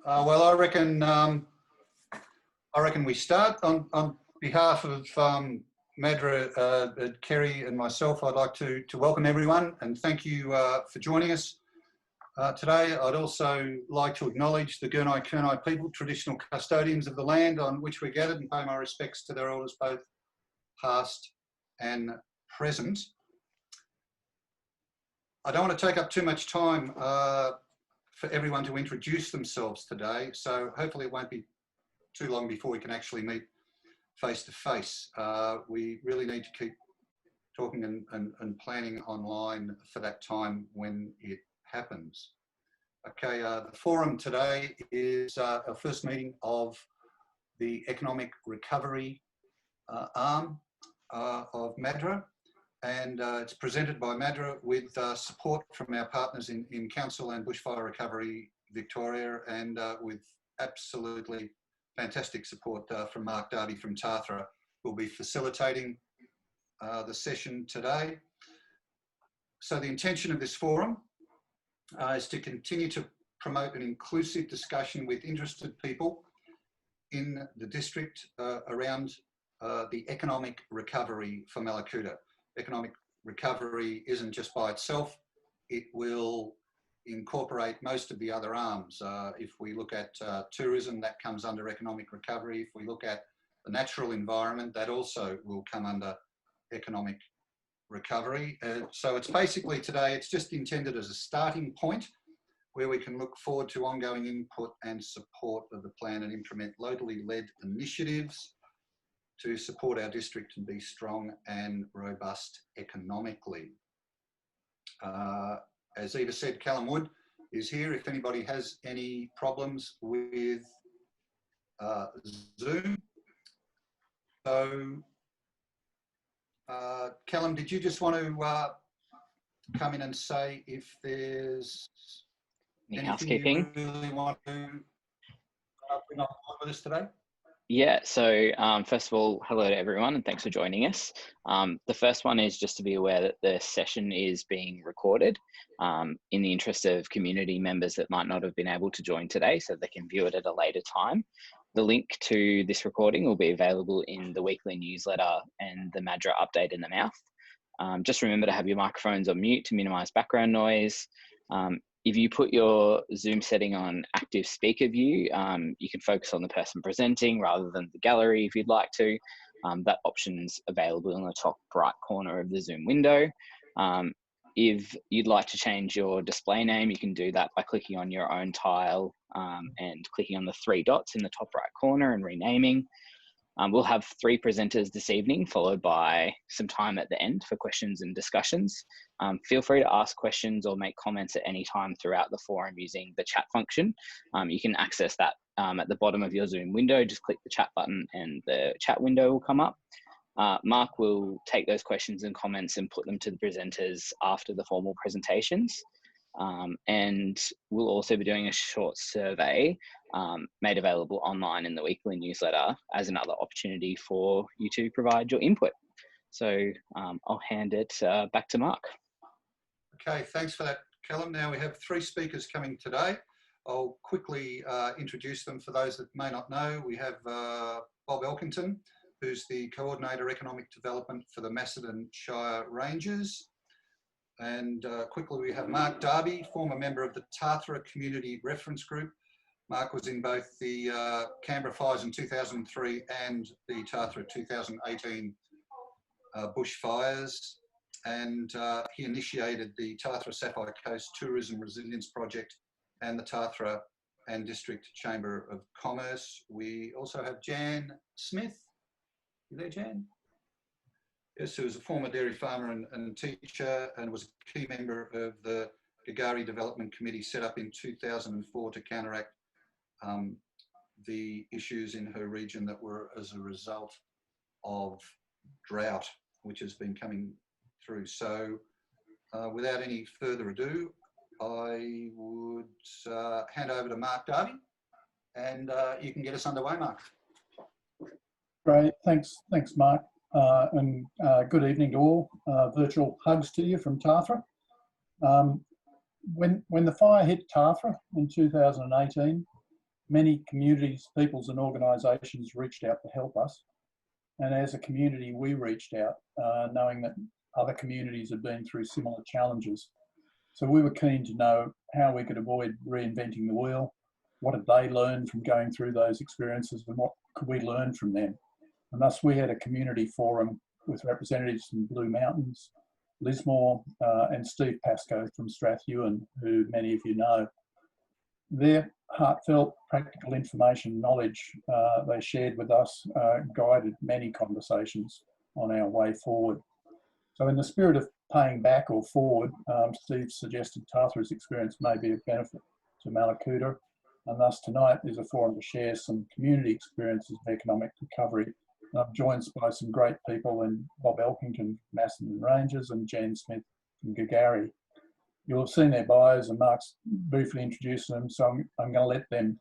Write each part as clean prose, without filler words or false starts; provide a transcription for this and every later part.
Well, I reckon we start on behalf of Madra, Kerry, and myself. I'd like to welcome everyone and thank you for joining us today. I'd also like to acknowledge the Gurnai people, traditional custodians of the land on which we're gathered, and pay my respects to their elders, both past and present. I don't want to take up too much time for everyone to introduce themselves today, so hopefully it won't be too long before we can actually meet face to face. We really need to keep talking and planning online for that time when it happens. Okay, the forum today is our first meeting of the Economic Recovery arm of Madra, and it's presented by Madra with support from our partners in Council and Bushfire Recovery Victoria, and with absolutely fantastic support from Mark Darby from Tathra, who will be facilitating the session today. So the intention of this forum is to continue to promote an inclusive discussion with interested people in the district around the economic recovery for Mallacoota. Economic recovery isn't just by itself, it will incorporate most of the other arms. If we look at tourism, that comes under economic recovery. If we look at the natural environment, that also will come under economic recovery. So it's basically today, it's just intended as a starting point where we can look forward to ongoing input and support of the plan and implement locally led initiatives to support our district and be strong and robust economically. As Eva said, Callum Wood is here. If anybody has any problems with Zoom. So, Callum, did you just want to come in and say if there's Any anything housekeeping you really want to bring on board with us today? Yeah, so first of all, hello to everyone and thanks for joining us. The first one is just to be aware that the session is being recorded in the interest of community members that might not have been able to join today, so they can view it at a later time. The link to this recording will be available in the weekly newsletter and the Madra update in the mouth. Just remember to have your microphones on mute to minimise background noise. If you put your Zoom setting on active speaker view, you can focus on the person presenting rather than the gallery if you'd like to. That option's available in the top right corner of the Zoom window. If you'd like to change your display name, you can do that by clicking on your own tile and clicking on the three dots in the top right corner and renaming. We'll have 3 presenters this evening, followed by some time at the end for questions and discussions. Feel free to ask questions or make comments at any time throughout the forum using the chat function. You can access that at the bottom of your Zoom window. Just click the chat button and the chat window will come up. Mark will take those questions and comments and put them to the presenters after the formal presentations. And we'll also be doing a short survey made available online in the weekly newsletter as another opportunity for you to provide your input. So I'll hand it back to Mark. Okay, thanks for that, Callum. Now we have 3 speakers coming today. I'll quickly introduce them for those that may not know. We have Bob Elkington, who's the Coordinator Economic Development for the Macedon Shire Rangers. And quickly, we have Mark Darby, former member of the Tathra Community Reference Group. Mark was in both the Canberra fires in 2003 and the Tathra 2018 bushfires. And he initiated the Tathra Sapphire Coast Tourism Resilience Project and the Tathra and District Chamber of Commerce. We also have Jan Smith. You there, Jan? Yes, who was a former dairy farmer and teacher and was a key member of the Gagari Development Committee set up in 2004 to counteract the issues in her region that were as a result of drought, which has been coming through. So without any further ado, I would hand over to Mark Darby and you can get us underway, Mark. Great, thanks Mark. And good evening to all. Virtual hugs to you from Tathra. When the fire hit Tathra in 2018, many communities, peoples and organisations reached out to help us. And as a community, we reached out, knowing that other communities had been through similar challenges. So we were keen to know how we could avoid reinventing the wheel. What had they learned from going through those experiences, and what could we learn from them? And thus we had a community forum with representatives from Blue Mountains, Lismore, and Steve Pascoe from Strathewen, who many of you know. Their heartfelt practical information knowledge they shared with us guided many conversations on our way forward. So in the spirit of paying back or forward, Steve suggested Tathar's experience may be of benefit to Mallacoota, and thus tonight is a forum to share some community experiences of economic recovery. And I'm joined by some great people in Bob Elkington, Macedon Rangers, and Jan Smith from Gagari. You'll have seen their bios, and Mark's briefly introduced them, so I'm going to let them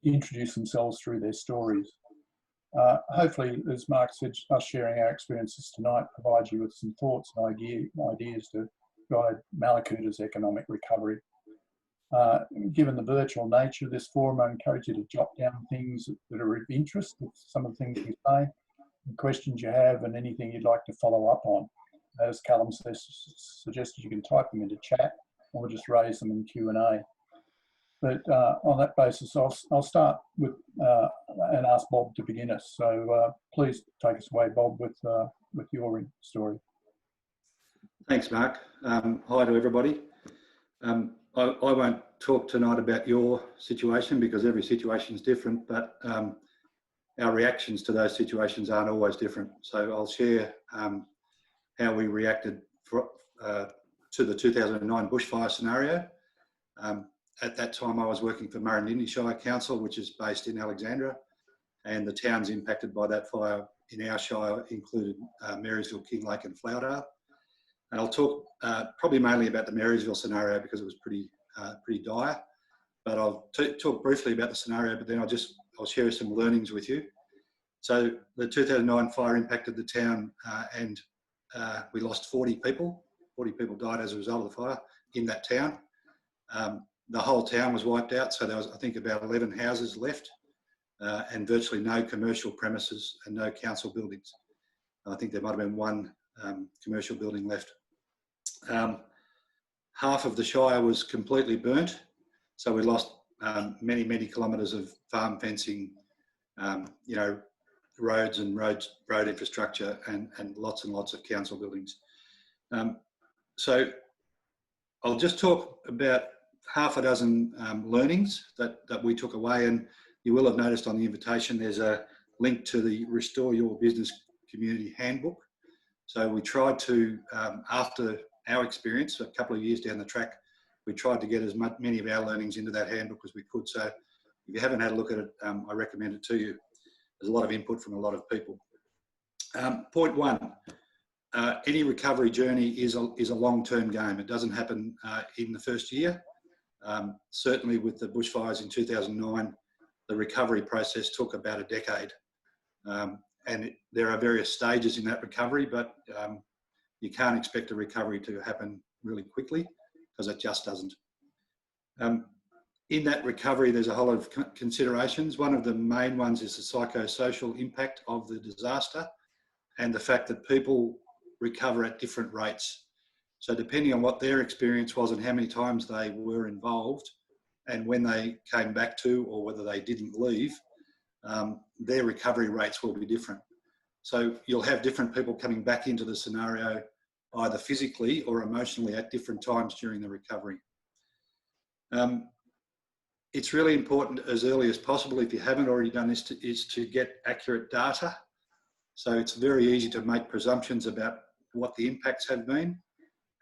introduce themselves through their stories. Hopefully, as Mark said, us sharing our experiences tonight provides you with some thoughts and ideas to guide Mallacoota's economic recovery. Given the virtual nature of this forum, I encourage you to jot down things that are of interest with some of the things we say, the questions you have, and anything you'd like to follow up on. As Callum suggested, you can type them into chat or just raise them in Q&A. But on that basis, I'll start with and ask Bob to begin us. So please take us away, Bob, with your story. Thanks, Mark. Hi to everybody. I won't talk tonight about your situation because every situation is different, but our reactions to those situations aren't always different. So I'll share how we reacted to the 2009 bushfire scenario. At that time, I was working for Mallacoota Shire Council, which is based in Alexandra, and the towns impacted by that fire in our shire included Marysville, Kinglake and Floudale. And I'll talk probably mainly about the Marysville scenario because it was pretty dire, but I'll talk briefly about the scenario, but then I'll share some learnings with you. So the 2009 fire impacted the town and we lost 40 people. 40 people died as a result of the fire in that town. The whole town was wiped out, so there was, I think, about 11 houses left and virtually no commercial premises and no council buildings. I think there might have been one commercial building left. Half of the shire was completely burnt, so we lost many, many kilometres of farm fencing, you know, road infrastructure and lots of council buildings. So I'll just talk about half a dozen learnings that we took away, and you will have noticed on the invitation there's a link to the Restore Your Business Community Handbook. So we tried to, after our experience, a couple of years down the track, we tried to get as many of our learnings into that handbook as we could. So if you haven't had a look at it, I recommend it to you. There's a lot of input from a lot of people. Point one, any recovery journey is a long-term game. It doesn't happen in the first year. Certainly with the bushfires in 2009, the recovery process took about a decade. And there are various stages in that recovery, but you can't expect a recovery to happen really quickly because it just doesn't. In that recovery, there's a whole lot of considerations. One of the main ones is the psychosocial impact of the disaster and the fact that people recover at different rates. So depending on what their experience was and how many times they were involved and when they came back to or whether they didn't leave, their recovery rates will be different. So you'll have different people coming back into the scenario either physically or emotionally at different times during the recovery. It's really important as early as possible, if you haven't already done this, is to get accurate data. So it's very easy to make presumptions about what the impacts have been,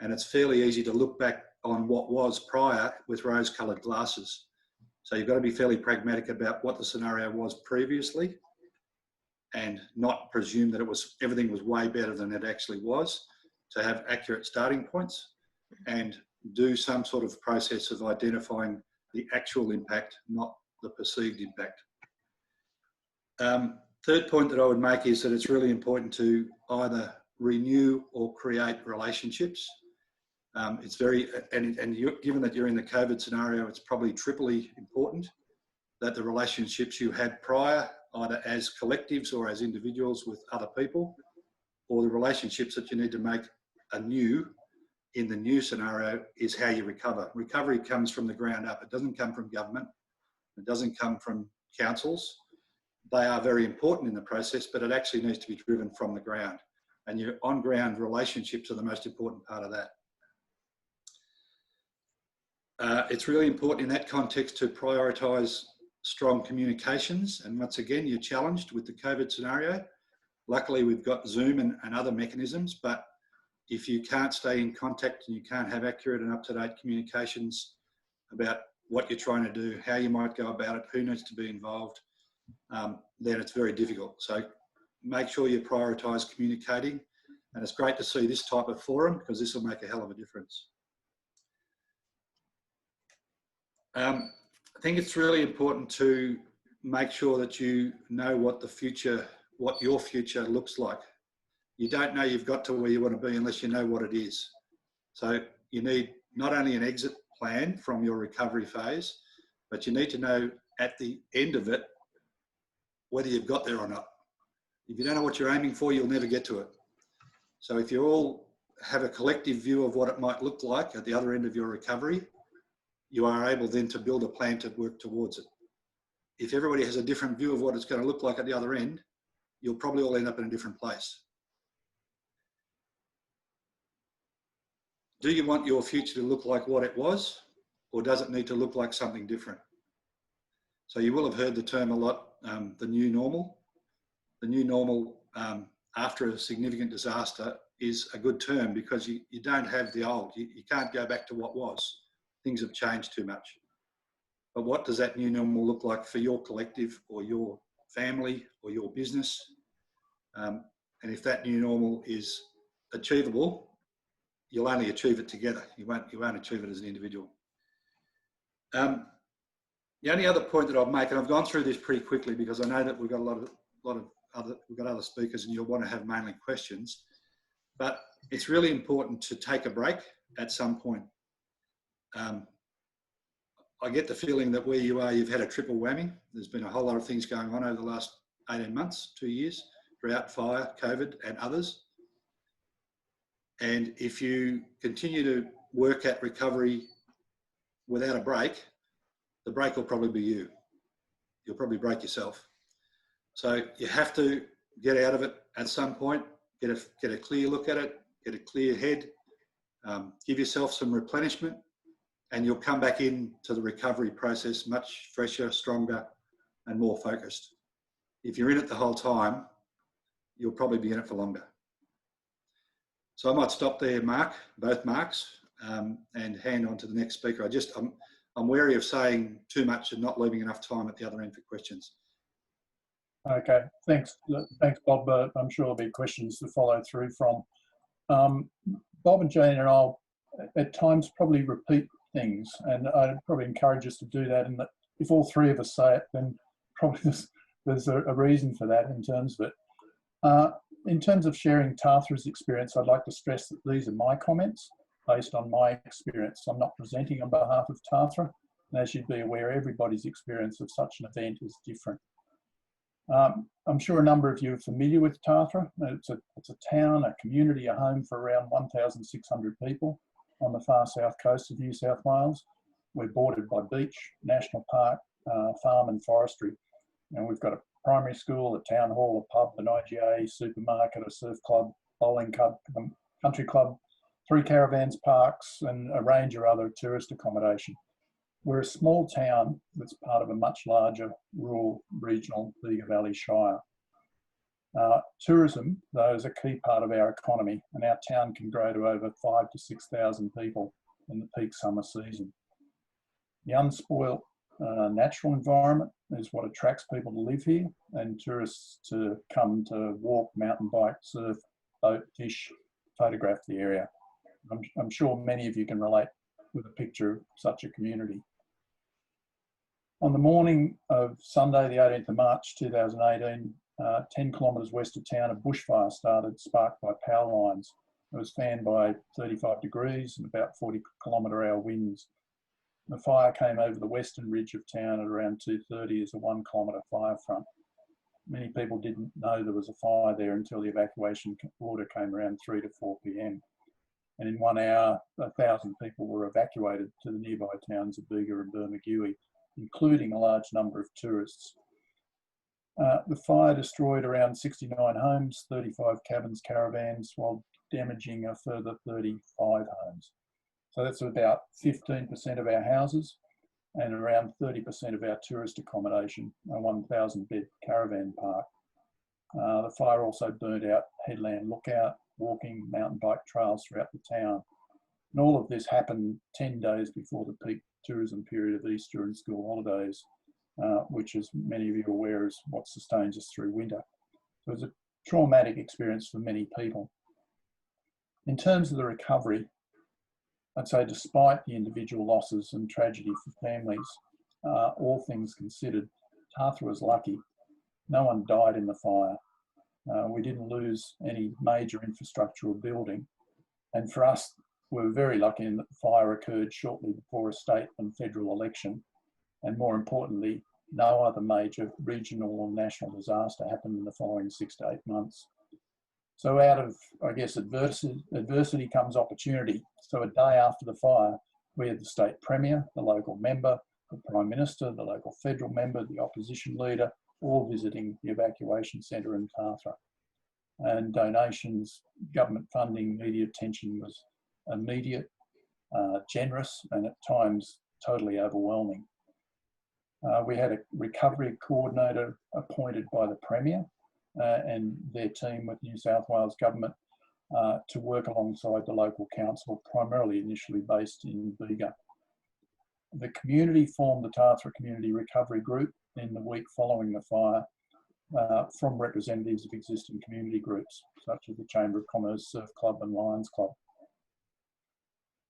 and it's fairly easy to look back on what was prior with rose-coloured glasses. So you've got to be fairly pragmatic about what the scenario was previously and not presume that everything was way better than it actually was, to have accurate starting points and do some sort of process of identifying the actual impact, not the perceived impact. Third point that I would make is that it's really important to either renew or create relationships. It's very, and given that you're in the COVID scenario, it's probably triply important. that the relationships you had prior, either as collectives or as individuals with other people, or the relationships that you need to make anew in the new scenario, is how you recover. Recovery comes from the ground up. It doesn't come from government. It doesn't come from councils. They are very important in the process, but it actually needs to be driven from the ground. And your on-ground relationships are the most important part of that. It's really important in that context to prioritise strong communications. And once again, you're challenged with the COVID scenario. Luckily, we've got Zoom and other mechanisms, but if you can't stay in contact and you can't have accurate and up-to-date communications about what you're trying to do, how you might go about it, who needs to be involved, then it's very difficult. So make sure you prioritise communicating. And it's great to see this type of forum, because this will make a hell of a difference. I think it's really important to make sure that you know what your future looks like. You don't know you've got to where you want to be unless you know what it is. So you need not only an exit plan from your recovery phase, but you need to know at the end of it whether you've got there or not. If you don't know what you're aiming for, you'll never get to it. So if you all have a collective view of what it might look like at the other end of your recovery, you are able then to build a plan to work towards it. If everybody has a different view of what it's going to look like at the other end, you'll probably all end up in a different place. Do you want your future to look like what it was, or does it need to look like something different? So you will have heard the term a lot, the new normal. The new normal after a significant disaster is a good term, because you don't have the old. You can't go back to what was. Things have changed too much. But what does that new normal look like for your collective or your family or your business? And if that new normal is achievable, you'll only achieve it together. You won't achieve it as an individual. The only other point that I'll make, and I've gone through this pretty quickly because I know that we've got we've got other speakers and you'll want to have mainly questions, but it's really important to take a break at some point. I get the feeling that where you are, you've had a triple whammy. There's been a whole lot of things going on over the last 18 months, 2 years, drought, fire, COVID and others. And if you continue to work at recovery without a break, the break will probably be you. You'll probably break yourself. So you have to get out of it at some point, get a clear look at it, get a clear head, give yourself some replenishment, and you'll come back into the recovery process much fresher, stronger, and more focused. If you're in it the whole time, you'll probably be in it for longer. So I might stop there, Mark, both Marks, and hand on to the next speaker. I'm wary of saying too much and not leaving enough time at the other end for questions. Okay, thanks Bob. I'm sure there'll be questions to follow through from. Bob and Jane and I'll at times probably repeat things, and I'd probably encourage us to do that, and that if all three of us say it, then probably there's a reason for that in terms of it. In terms of sharing Tathra's experience, I'd like to stress that these are my comments based on my experience. I'm not presenting on behalf of Tathra, and as you'd be aware, everybody's experience of such an event is different. I'm sure a number of you are familiar with Tathra. It's a town, a community, a home for around 1,600 people on the far south coast of New South Wales. We're bordered by beach, national park, farm and forestry. And we've got a primary school, a town hall, a pub, an IGA, supermarket, a surf club, bowling club, country club, 3 caravans parks, and a range of other tourist accommodation. We're a small town that's part of a much larger rural regional Bega Valley Shire. Tourism, though, is a key part of our economy, and our town can grow to over 5,000 to 6,000 people in the peak summer season. The unspoilt natural environment is what attracts people to live here, and tourists to come to walk, mountain bike, surf, boat, fish, photograph the area. I'm sure many of you can relate with a picture of such a community. On the morning of Sunday, the 18th of March 2018, 10 kilometres west of town, a bushfire started, sparked by power lines. It was fanned by 35 degrees and about 40 kilometre hour winds. The fire came over the western ridge of town at around 2:30 as a 1 kilometre fire front. Many people didn't know there was a fire there until the evacuation order came around 3 to 4 p.m. And in 1 hour, 1,000 people were evacuated to the nearby towns of Bega and Bermagui, including a large number of tourists. The fire destroyed around 69 homes, 35 cabins, caravans, while damaging a further 35 homes. So that's about 15% of our houses and around 30% of our tourist accommodation, a 1,000 bed caravan park. The fire also burnt out Headland Lookout, walking, mountain bike trails throughout the town. And all of this happened 10 days before the peak tourism period of Easter and school holidays, which, as many of you are aware, is what sustains us through winter. So it was a traumatic experience for many people. In terms of the recovery, I'd say despite the individual losses and tragedy for families, all things considered, Tathra was lucky. No one died in the fire. We didn't lose any major infrastructure or building. And for us, we were very lucky in that the fire occurred shortly before a state and federal election. And more importantly, no other major regional or national disaster happened in the following 6 to 8 months. So out of, I guess, adversity comes opportunity. So a day after the fire, we had the state premier, the local member, the prime minister, the local federal member, the opposition leader, all visiting the evacuation centre in Tathra. And donations, government funding, media attention was immediate, generous, and at times totally overwhelming. We had a recovery coordinator appointed by the premier and their team with New South Wales Government to work alongside the local council, primarily initially based in Bega. The community formed the Tathra Community Recovery Group in the week following the fire from representatives of existing community groups, such as the Chamber of Commerce, Surf Club and Lions Club.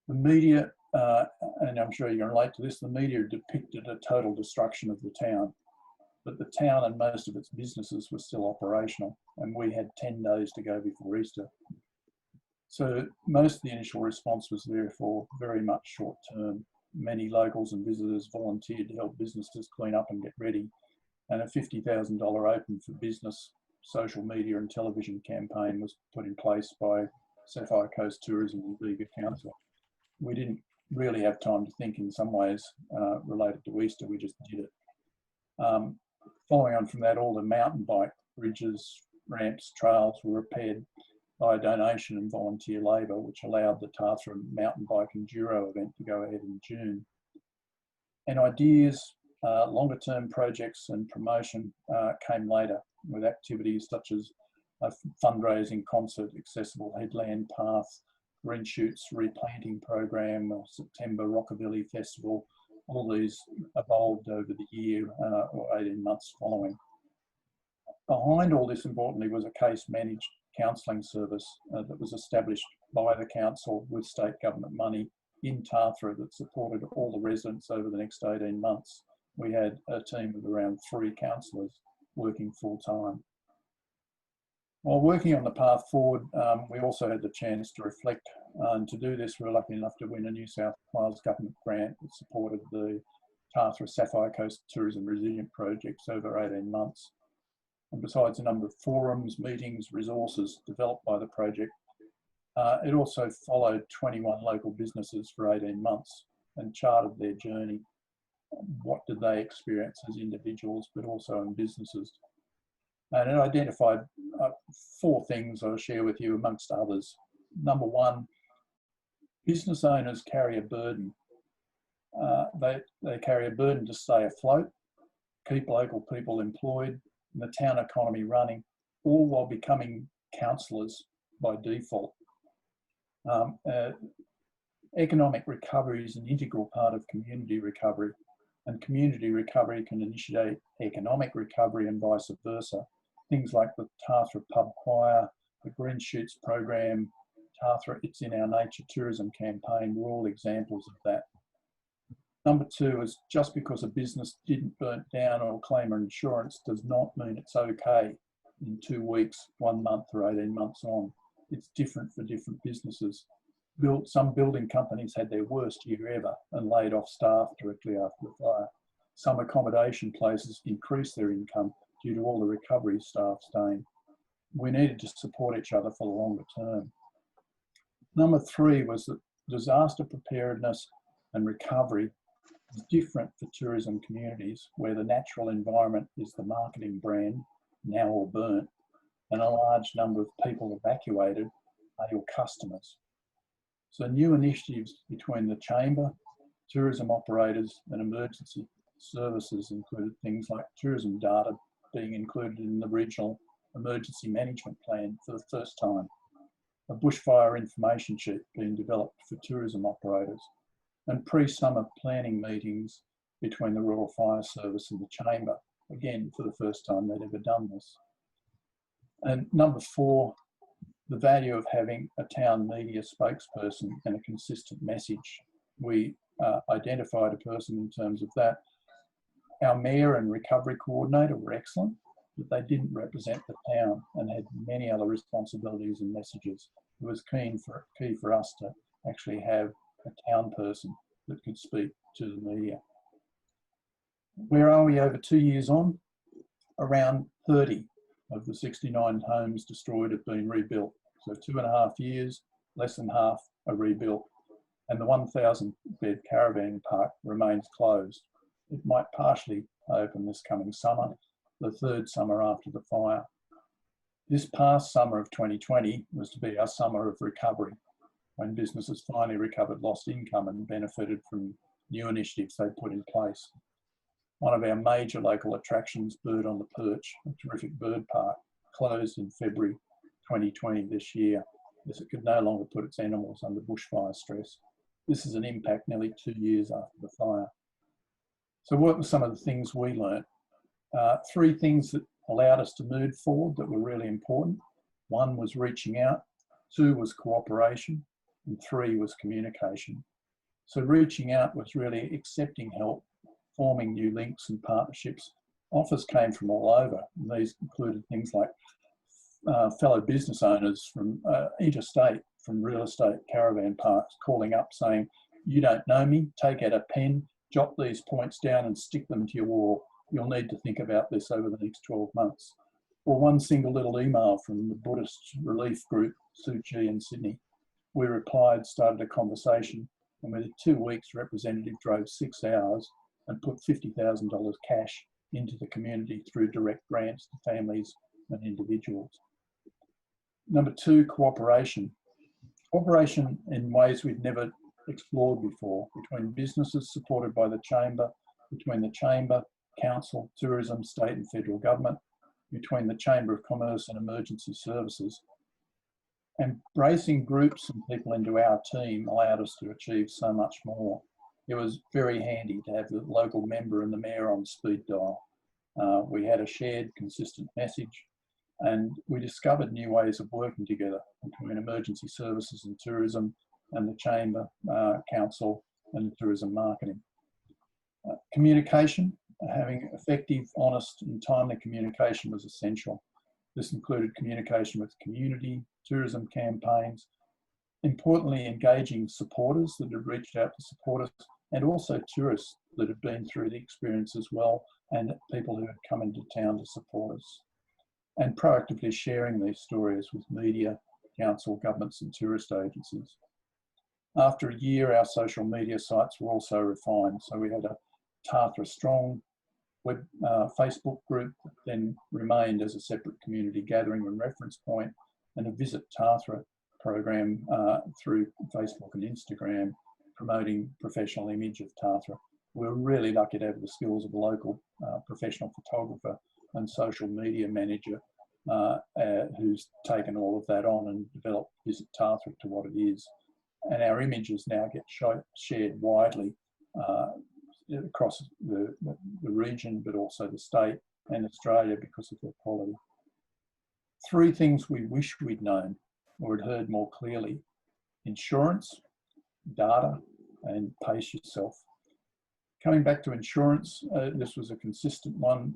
The media, and I'm sure you can relate to this, the media depicted a total destruction of the town, but the town and most of its businesses were still operational, and we had 10 days to go before Easter. So most of the initial response was therefore very much short term. Many locals and visitors volunteered to help businesses clean up and get ready, and a $50,000 open for business social media and television campaign was put in place by Sapphire Coast Tourism and Bega Council. We didn't really have time to think in some ways related to Easter, we just did it. Following on from that, all the mountain bike bridges, ramps, trails were repaired by a donation and volunteer labour, which allowed the Tathra mountain bike enduro event to go ahead in June. And ideas, longer term projects and promotion came later with activities such as a fundraising concert, accessible headland path, green shoots replanting program, or September Rockabilly Festival. All these evolved over the year or 18 months following. Behind all this, importantly, was a case managed counselling service that was established by the council with state government money in Tathra that supported all the residents over the next 18 months. We had a team of around 3 counsellors working full time. While working on the path forward, we also had the chance to reflect, and to do this we were lucky enough to win a New South Wales Government grant that supported the Tathra Sapphire Coast Tourism Resilient projects over 18 months. And besides a number of forums, meetings, resources developed by the project, it also followed 21 local businesses for 18 months and charted their journey. What did they experience as individuals, but also in businesses? And it identified 4 things I'll share with you amongst others. Number 1, business owners carry a burden. They carry a burden to stay afloat, keep local people employed, and the town economy running, all while becoming counsellors by default. Economic recovery is an integral part of community recovery, and community recovery can initiate economic recovery and vice versa. Things like the Tathra Pub Choir, the Green Shoots program, Tathra It's in Our Nature tourism campaign were all examples of that. Number 2 is just because a business didn't burn down or claim insurance does not mean it's okay in 2 weeks, 1 month or 18 months on. It's different for different businesses. Some building companies had their worst year ever and laid off staff directly after the fire. Some accommodation places increased their income due to all the recovery staff staying. We needed to support each other for the longer term. Number 3 was that disaster preparedness and recovery is different for tourism communities where the natural environment is the marketing brand, now all burnt, and a large number of people evacuated are your customers. So new initiatives between the Chamber, tourism operators and emergency services included things like tourism data being included in the regional emergency management plan for the first time, a bushfire information sheet being developed for tourism operators, and pre-summer planning meetings between the Royal Fire Service and the Chamber, again for the first time they'd ever done this. And number 4, the value of having a town media spokesperson and a consistent message. We identified a person in terms of that. Our mayor and recovery coordinator were excellent, but they didn't represent the town and had many other responsibilities and messages. It was key for us to actually have a town person that could speak to the media. Where are we over 2 years on? Around 30 of the 69 homes destroyed have been rebuilt. So 2.5 years, less than half are rebuilt. And the 1,000 bed caravan park remains closed. It might partially open this coming summer, the 3rd summer after the fire. This past summer of 2020 was to be our summer of recovery, when businesses finally recovered lost income and benefited from new initiatives they put in place. One of our major local attractions, Bird on the Perch, a terrific bird park, closed in February 2020 this year, as it could no longer put its animals under bushfire stress. This is an impact nearly 2 years after the fire. So what were some of the things we learnt? 3 things that allowed us to move forward that were really important. 1 was reaching out, 2 was cooperation, and 3 was communication. So reaching out was really accepting help, forming new links and partnerships. Offers came from all over, and these included things like fellow business owners from interstate, from real estate caravan parks, calling up saying, "You don't know me, take out a pen, jot these points down and stick them to your wall. You'll need to think about this over the next 12 months. Or one single little email from the Buddhist relief group, Tzu Chi in Sydney. We replied, started a conversation, and within 2 weeks, representative drove 6 hours and put $50,000 cash into the community through direct grants to families and individuals. Number 2, cooperation. Cooperation in ways we'd never explored before, between businesses supported by the Chamber, between the Chamber, Council, Tourism, State and Federal Government, between the Chamber of Commerce and Emergency Services. Embracing groups and people into our team allowed us to achieve so much more. It was very handy to have the local member and the mayor on speed dial. We had a shared, consistent message, and we discovered new ways of working together between emergency services and tourism and the Chamber, Council and tourism marketing. Communication, having effective, honest and timely communication was essential. This included communication with community, tourism campaigns, importantly engaging supporters that had reached out to support us, and also tourists that had been through the experience as well, and people who had come into town to support us. And proactively sharing these stories with media, council, governments and tourist agencies. After a year, our social media sites were also refined. So we had a Tathra Strong web Facebook group that then remained as a separate community gathering and reference point, and a Visit Tathra program through Facebook and Instagram promoting professional image of Tathra. We're really lucky to have the skills of a local professional photographer and social media manager who's taken all of that on and developed Visit Tathra to what it is. And our images now get shared widely across the region, but also the state and Australia because of their quality. 3 things we wish we'd known or had heard more clearly: insurance, data, and pace yourself. Coming back to insurance, this was a consistent one.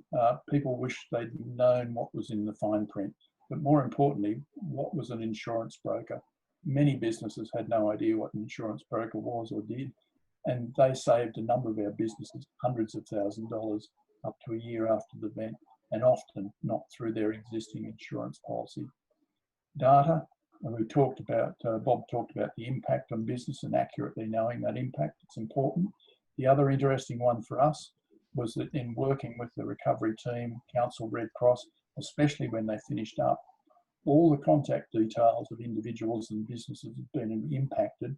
People wish they'd known what was in the fine print, but more importantly, what was an insurance broker? Many businesses had no idea what an insurance broker was or did, and they saved a number of our businesses hundreds of thousands of dollars up to a year after the event, and often not through their existing insurance policy. Data, and we talked about, Bob talked about the impact on business and accurately knowing that impact. It's important. The other interesting one for us was that in working with the recovery team, Council, Red Cross, especially when they finished up, all the contact details of individuals and businesses that had been impacted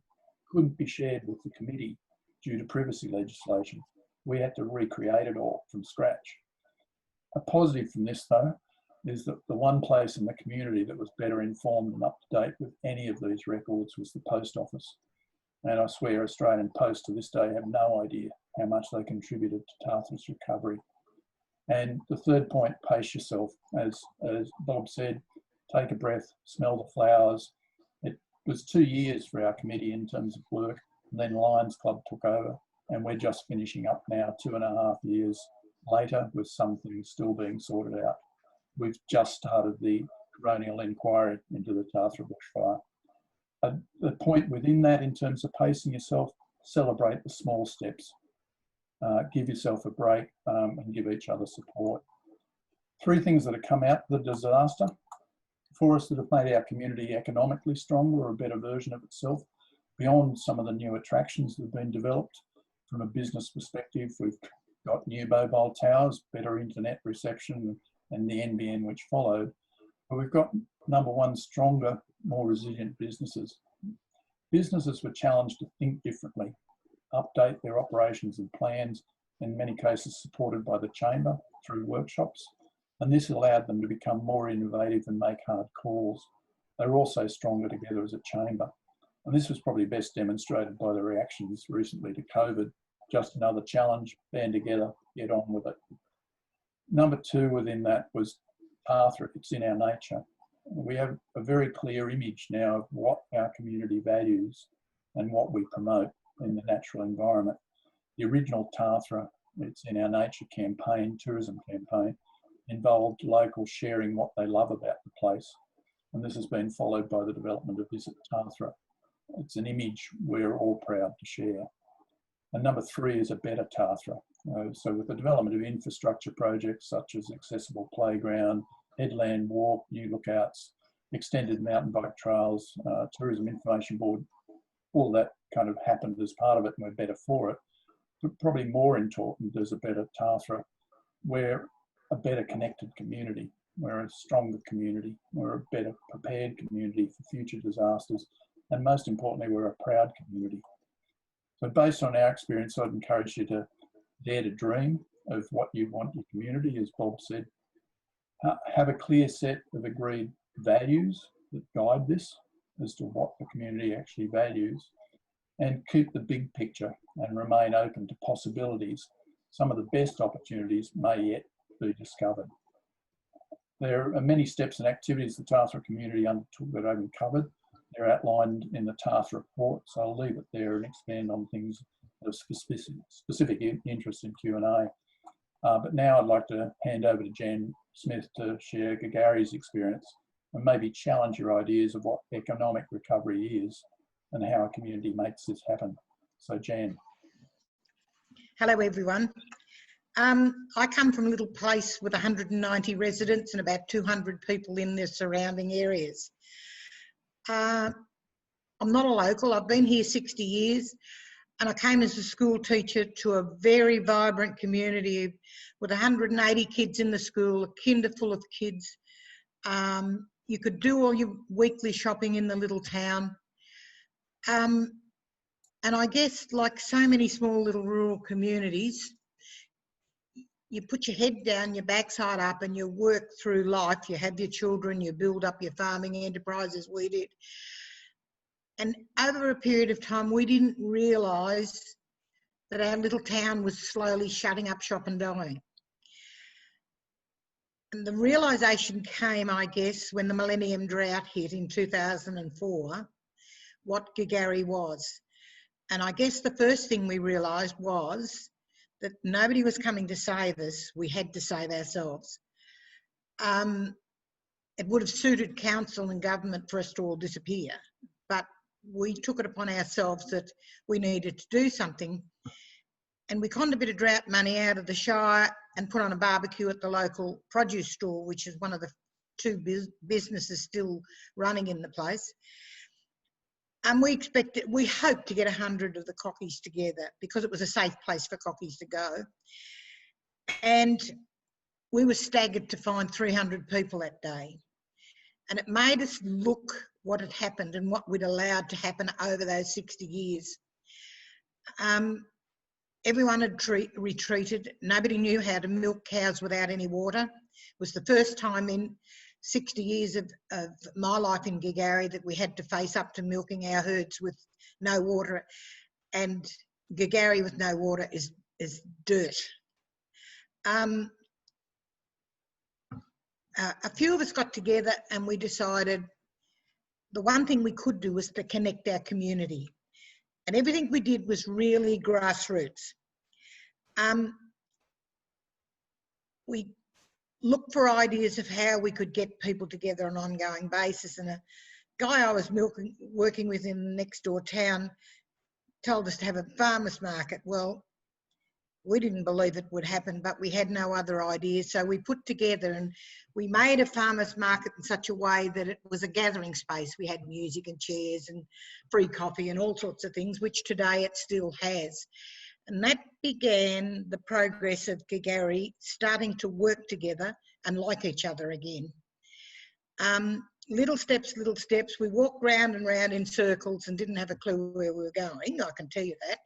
couldn't be shared with the committee due to privacy legislation. We had to recreate it all from scratch. A positive from this, though, is that the one place in the community that was better informed and up to date with any of these records was the post office. And I swear Australian Post to this day have no idea how much they contributed to Tathra's recovery. And the third point, pace yourself. As Bob said, take a breath, smell the flowers. It was 2 years for our committee in terms of work, and then Lions Club took over, and we're just finishing up now 2.5 years later with some things still being sorted out. We've just started the coronial inquiry into the Tathra bushfire. The point within that, in terms of pacing yourself, celebrate the small steps. Give yourself a break and give each other support. 3 things that have come out of the disaster for us that have made our community economically stronger or a better version of itself, beyond some of the new attractions that have been developed. From a business perspective, we've got new mobile towers, better internet reception, and the NBN which followed. But we've got, number one, stronger, more resilient businesses. Businesses were challenged to think differently, update their operations and plans, in many cases supported by the Chamber through workshops. And this allowed them to become more innovative and make hard calls. They were also stronger together as a chamber. And this was probably best demonstrated by the reactions recently to COVID. Just another challenge, band together, get on with it. Number 2 within that was Tathra. It's in our nature. We have a very clear image now of what our community values and what we promote in the natural environment. The original Tathra, it's in our nature campaign, tourism campaign, involved locals sharing what they love about the place. And this has been followed by the development of Visit Tathra. It's an image we're all proud to share. And number 3 is a better Tathra. So with the development of infrastructure projects such as accessible playground, headland walk, new lookouts, extended mountain bike trails, tourism information board, all that kind of happened as part of it, and we're better for it. But probably more important is a better Tathra. We're a better connected community. We're a stronger community. We're a better prepared community for future disasters. And most importantly, we're a proud community. So based on our experience, I'd encourage you to dare to dream of what you want your community, as Bob said. Have a clear set of agreed values that guide this as to what the community actually values, and keep the big picture and remain open to possibilities. Some of the best opportunities may yet be discovered. There are many steps and activities the Tathra community undertook that I haven't covered. They're outlined in the Tathra report, so I'll leave it there and expand on things of specific interest in Q&A. But now I'd like to hand over to Jan Smith to share Gagary's experience and maybe challenge your ideas of what economic recovery is and how a community makes this happen. So Jan. Hello everyone. I come from a little place with 190 residents and about 200 people in the surrounding areas. I'm not a local, I've been here 60 years and I came as a school teacher to a very vibrant community with 180 kids in the school, a kinder full of kids. You could do all your weekly shopping in the little town. And I guess like so many small little rural communities, you put your head down, your backside up and you work through life. You have your children, you build up your farming enterprise as we did. And over a period of time, we didn't realise that our little town was slowly shutting up shop and dying. And the realisation came, I guess, when the millennium drought hit in 2004, what Gagary was. And I guess the first thing we realised was that nobody was coming to save us, we had to save ourselves. It would have suited council and government for us to all disappear, but we took it upon ourselves that we needed to do something. And we conned a bit of drought money out of the Shire and put on a barbecue at the local produce store, which is one of the two businesses still running in the place. And we hoped to get 100 of the cockies together because it was a safe place for cockies to go. And we were staggered to find 300 people that day. And it made us look what had happened and what we'd allowed to happen over those 60 years. Everyone had retreated. Nobody knew how to milk cows without any water. It was the first time in 60 years of my life in Gagari that we had to face up to milking our herds with no water. And Gagari with no water is dirt. A few of us got together and we decided the one thing we could do was to connect our community. And everything we did was really grassroots. We looked for ideas of how we could get people together on an ongoing basis. And a guy I was working with in the next door town told us to have a farmers market. Well, we didn't believe it would happen, but we had no other ideas. So we put together and we made a farmers market in such a way that it was a gathering space. We had music and chairs and free coffee and all sorts of things, which today it still has. And that began the progress of Gagari starting to work together and like each other again. Little steps. We walked round and round in circles and didn't have a clue where we were going, I can tell you that.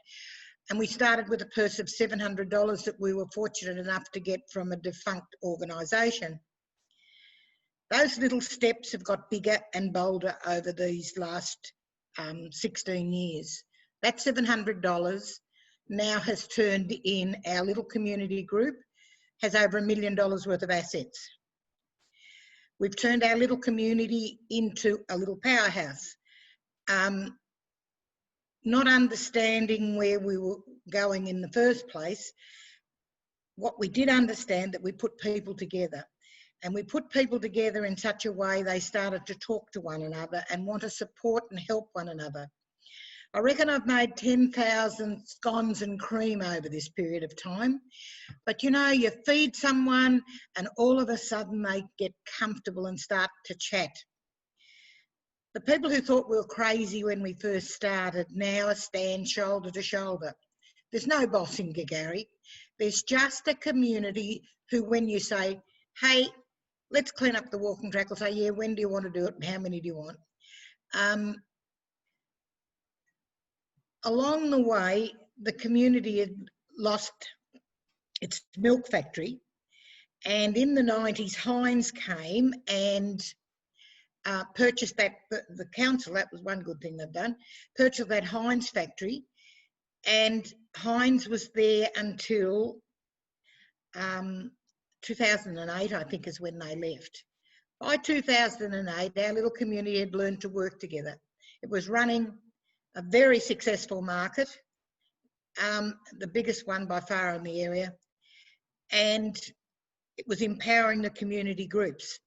And we started with a purse of $700 that we were fortunate enough to get from a defunct organisation. Those little steps have got bigger and bolder over these last 16 years. That $700 now has turned in our little community group, has over $1 million worth of assets. We've turned our little community into a little powerhouse. Not understanding where we were going in the first place, what we did understand that we put people together. And we put people together in such a way they started to talk to one another and want to support and help one another. I reckon I've made 10,000 scones and cream over this period of time. But you know, you feed someone and all of a sudden they get comfortable and start to chat. The people who thought we were crazy when we first started now stand shoulder to shoulder. There's no boss in Gagari. There's just a community who, when you say, hey, let's clean up the walking track, will say, yeah, when do you want to do it and how many do you want? Along the way, the community had lost its milk factory. And in the 90s, Heinz came and purchased that, the council, that was one good thing they've done, purchased that Heinz factory, and Heinz was there until 2008, I think is when they left. By 2008, our little community had learned to work together. It was running a very successful market, the biggest one by far in the area, and it was empowering the community groups.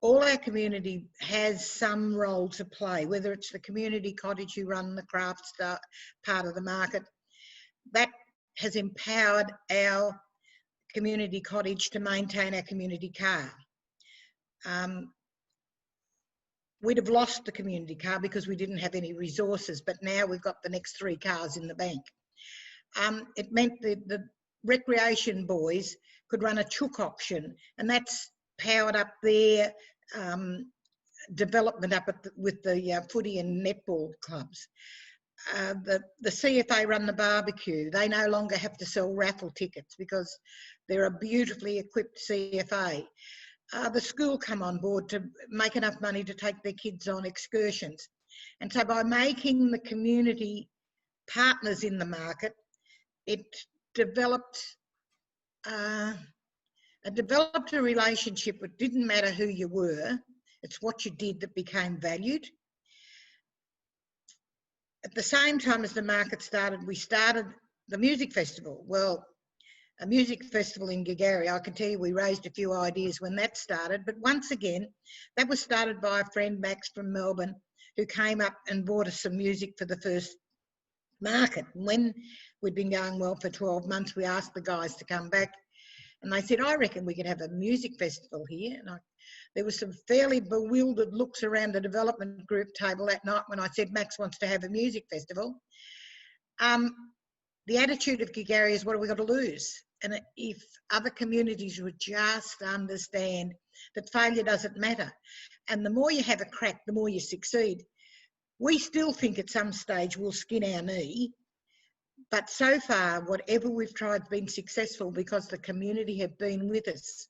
All our community has some role to play, whether it's the community cottage who run the crafts part of the market. That has empowered our community cottage to maintain our community car. We'd have lost the community car because we didn't have any resources, but now we've got the next 3 cars in the bank. It meant the recreation boys could run a chook auction, and that's powered up their development up at with the footy and netball clubs. The CFA run the barbecue. They no longer have to sell raffle tickets because they're a beautifully equipped CFA. The school come on board to make enough money to take their kids on excursions. And so by making the community partners in the market, it developed a relationship. It didn't matter who you were, it's what you did that became valued. At the same time as the market started, we started the music festival. Well, a music festival in Gagari, I can tell you we raised a few ideas when that started, but once again, that was started by a friend, Max from Melbourne, who came up and bought us some music for the first market. And when we'd been going well for 12 months, we asked the guys to come back, and they said, I reckon we could have a music festival here. And there was some fairly bewildered looks around the development group table that night when I said Max wants to have a music festival. The attitude of Gigari is, what have we got to lose? And if other communities would just understand that failure doesn't matter, and the more you have a crack, the more you succeed. We still think at some stage we'll skin our knee, but so far, whatever we've tried has been successful because the community have been with us.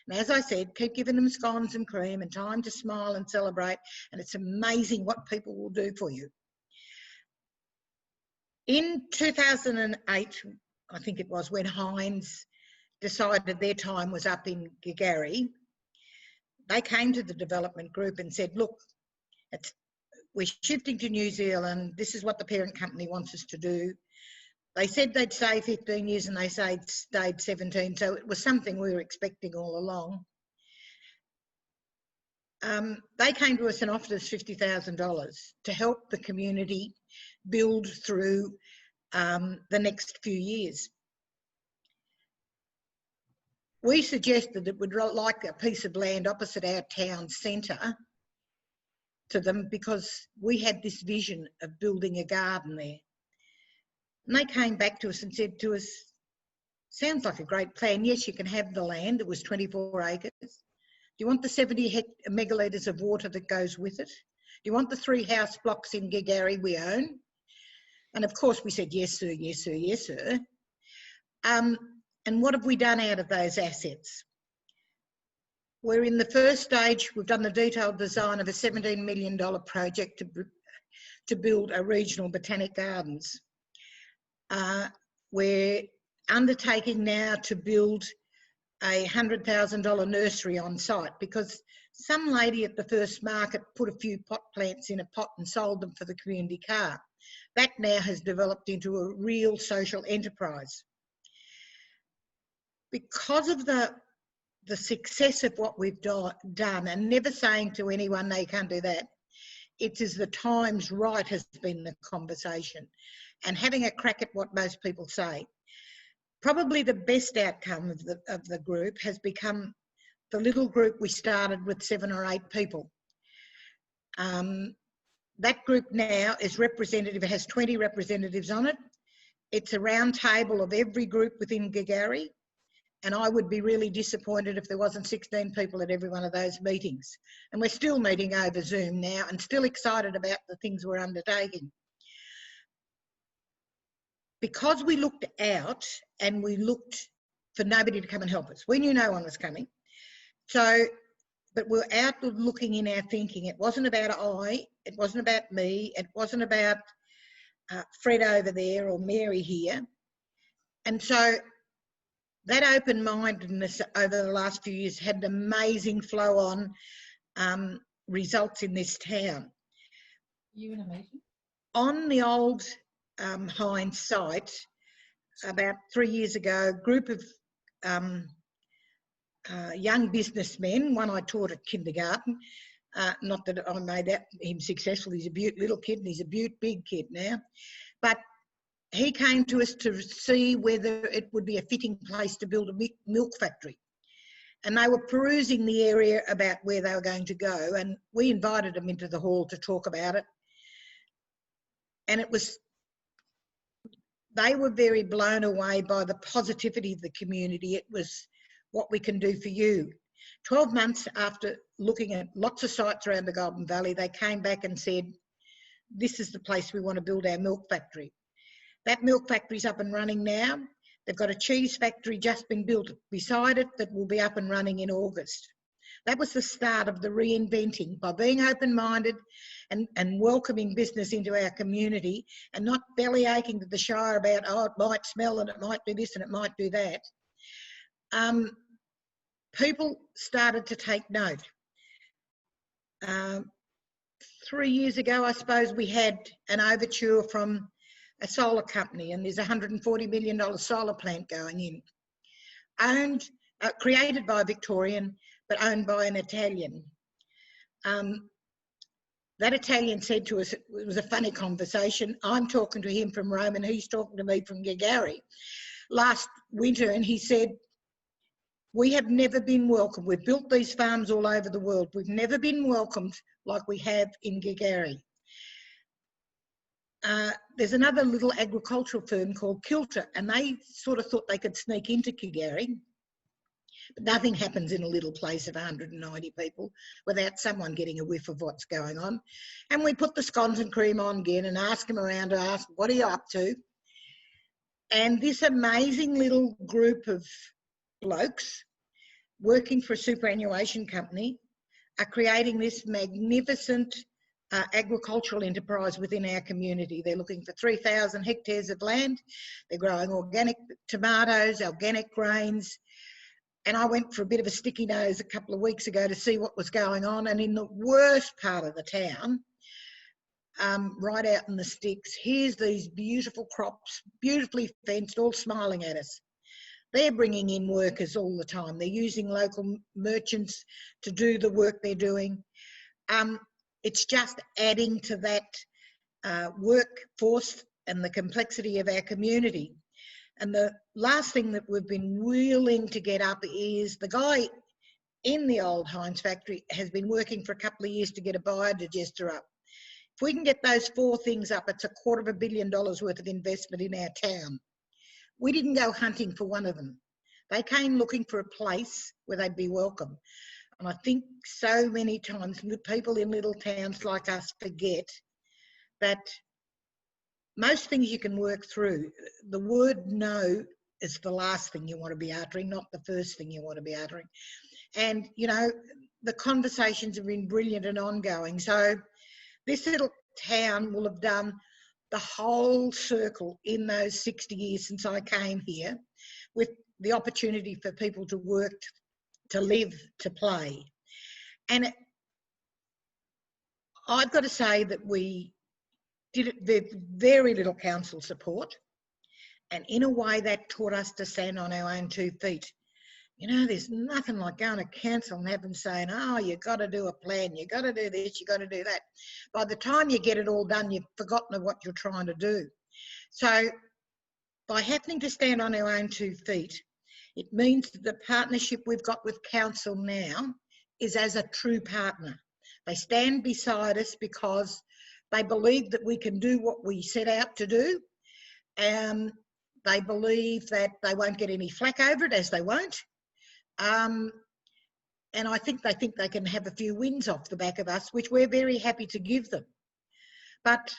And as I said, keep giving them scones and cream and time to smile and celebrate, and it's amazing what people will do for you. In 2008, I think it was, when Hines decided their time was up in Gigari, they came to the development group and said, look, we're shifting to New Zealand. This is what the parent company wants us to do. They said they'd stay 15 years and they stayed 17. So it was something we were expecting all along. They came to us and offered us $50,000 to help the community build through the next few years. We suggested that we'd like a piece of land opposite our town centre to them because we had this vision of building a garden there. And they came back to us and said to us, sounds like a great plan. Yes, you can have the land. It was 24 acres. Do you want the 70 megalitres of water that goes with it? Do you want the 3 house blocks in Gigari we own? And of course we said, yes, sir, yes, sir, yes, sir. And what have we done out of those assets? We're in the first stage. We've done the detailed design of a $17 million project to build a regional botanic gardens. We're undertaking now to build a $100,000 nursery on site because some lady at the first market put a few pot plants in a pot and sold them for the community car. That now has developed into a real social enterprise. Because of the success of what we've done, and never saying to anyone they can't do that, it is the times right has been the conversation, and having a crack at what most people say. Probably the best outcome of the group has become the little group we started with 7 or 8 people. That group now is representative, it has 20 representatives on it. It's a round table of every group within Gigari. And I would be really disappointed if there wasn't 16 people at every one of those meetings. And we're still meeting over Zoom now and still excited about the things we're undertaking. Because we looked out and we looked for nobody to come and help us. We knew no one was coming. So, but we're out looking in our thinking. It wasn't about it wasn't about me, it wasn't about Fred over there or Mary here. And so that open-mindedness over the last few years had an amazing flow-on results in this town. You in a meeting? On the old Hines site, about 3 years ago, a group of young businessmen, one I taught at kindergarten, not that I made him successful, he's a beaut little kid and he's a beaut big kid now, but he came to us to see whether it would be a fitting place to build a milk factory. And they were perusing the area about where they were going to go, and we invited them into the hall to talk about it. And they were very blown away by the positivity of the community. It was what we can do for you. 12 months after looking at lots of sites around the Golden Valley, they came back and said, this is the place we want to build our milk factory. That milk factory's up and running now. They've got a cheese factory just been built beside it that will be up and running in August. That was the start of the reinventing, by being open-minded and welcoming business into our community and not belly aching to the Shire about, oh, it might smell and it might do this and it might do that. People started to take note. 3 years ago, I suppose, we had an overture from a solar company, and there's a $140 million solar plant going in, created by a Victorian, but owned by an Italian. that Italian said to us, it was a funny conversation. I'm talking to him from Rome and he's talking to me from Gagari last winter, and he said, we have never been welcomed. We've built these farms all over the world. We've never been welcomed like we have in Gagari. There's another little agricultural firm called Kilter, and they sort of thought they could sneak into Gagari. But nothing happens in a little place of 190 people without someone getting a whiff of what's going on. And we put the scones and cream on again and ask them around to ask, what are you up to? And this amazing little group of blokes working for a superannuation company are creating this magnificent agricultural enterprise within our community. They're looking for 3,000 hectares of land. They're growing organic tomatoes, organic grains. And I went for a bit of a sticky nose a couple of weeks ago to see what was going on. And in the worst part of the town, right out in the sticks, here's these beautiful crops, beautifully fenced, all smiling at us. They're bringing in workers all the time. They're using local merchants to do the work they're doing. It's just adding to that workforce and the complexity of our community. And the last thing that we've been willing to get up is the guy in the old Heinz factory has been working for a couple of years to get a biodigester up. If we can get those 4 things up, it's $250 million worth of investment in our town. We didn't go hunting for one of them. They came looking for a place where they'd be welcome. And I think so many times people in little towns like us forget that most things you can work through. The word no is the last thing you want to be uttering, not the first thing you want to be uttering. And, you know, the conversations have been brilliant and ongoing. So this little town will have done the whole circle in those 60 years since I came here, with the opportunity for people to work, to live, to play. And I've got to say that we did it with very little council support, and in a way that taught us to stand on our own 2 feet. You know, there's nothing like going to council and have them saying, oh, you've got to do a plan, you've got to do this, you've got to do that. By the time you get it all done, you've forgotten what you're trying to do. So by having to stand on our own 2 feet, it means that the partnership we've got with council now is as a true partner. They stand beside us because they believe that we can do what we set out to do. They believe that they won't get any flack over it, as they won't. And I think they can have a few wins off the back of us, which we're very happy to give them. But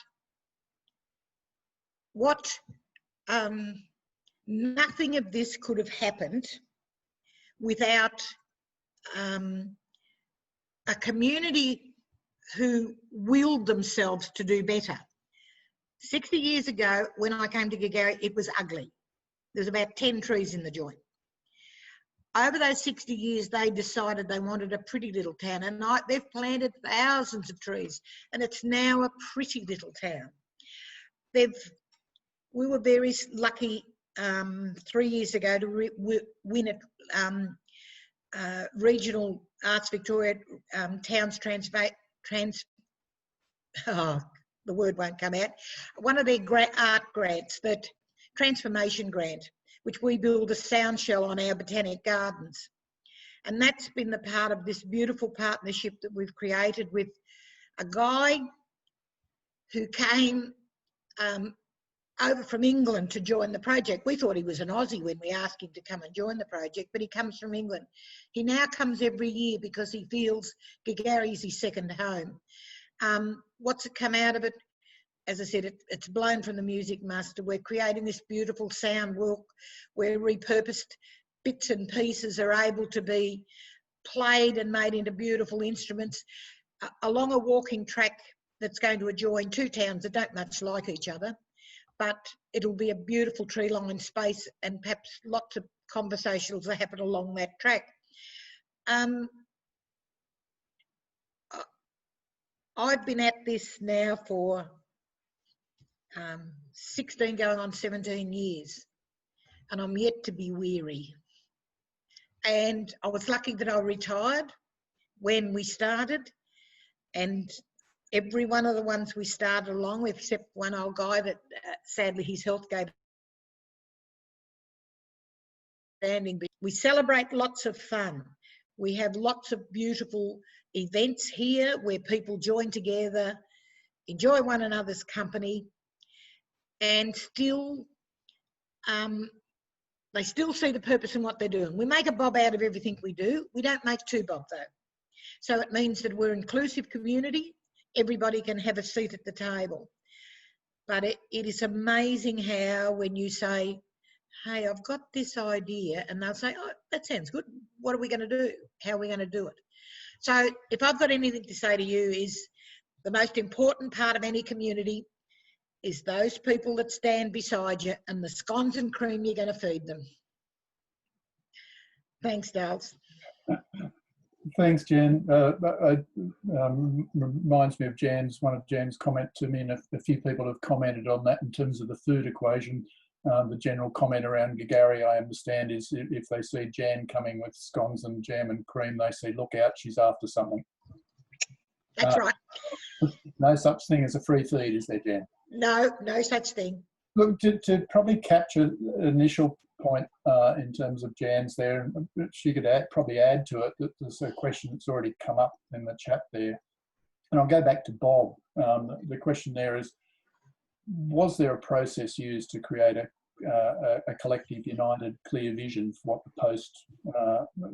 nothing of this could have happened without a community who willed themselves to do better. 60 years ago, when I came to Gagari, it was ugly. There's about 10 trees in the joint. Over those 60 years, they decided they wanted a pretty little town, and they've planted thousands of trees, and it's now a pretty little town. We were very lucky 3 years ago to win a regional Arts Victoria Towns the word won't come out. One of their art grants, that transformation grant, which we build a sound shell on our botanic gardens. And that's been the part of this beautiful partnership that we've created with a guy who came over from England to join the project. We thought he was an Aussie when we asked him to come and join the project, but he comes from England. He now comes every year because he feels Gagari's his second home. What's come out of it? As I said, it's blown from the music master. We're creating this beautiful sound walk where repurposed bits and pieces are able to be played and made into beautiful instruments along a walking track that's going to adjoin 2 towns that don't much like each other. But it'll be a beautiful tree-lined space, and perhaps lots of conversations that happen along that track. I've been at this now for 16 going on 17 years, and I'm yet to be weary. And I was lucky that I retired when we started, and Every one of the ones we started along with, except one old guy that sadly his health gave standing. We celebrate lots of fun. We have lots of beautiful events here where people join together, enjoy one another's company, and still they still see the purpose in what they're doing. We make a bob out of everything we do. We don't make two bob though. So it means that we're an inclusive community. Everybody can have a seat at the table. But it is amazing how when you say, hey, I've got this idea, and they'll say, oh, that sounds good. What are we going to do? How are we going to do it? So if I've got anything to say to you is the most important part of any community is those people that stand beside you and the scones and cream you're going to feed them. Thanks, Dales. Thanks, Jan. Reminds me of one of Jan's comment to me, and a few people have commented on that in terms of the food equation. The general comment around Gagari, I understand, is if they see Jan coming with scones and jam and cream, they say, look out, she's after something. That's right. No such thing as a free feed, is there, Jan? No, no such thing. Look, to probably capture the initial point in terms of Jan's there, she could probably add to it that there's a question that's already come up in the chat there. And I'll go back to Bob. The question there is, was there a process used to create a collective, united, clear vision for what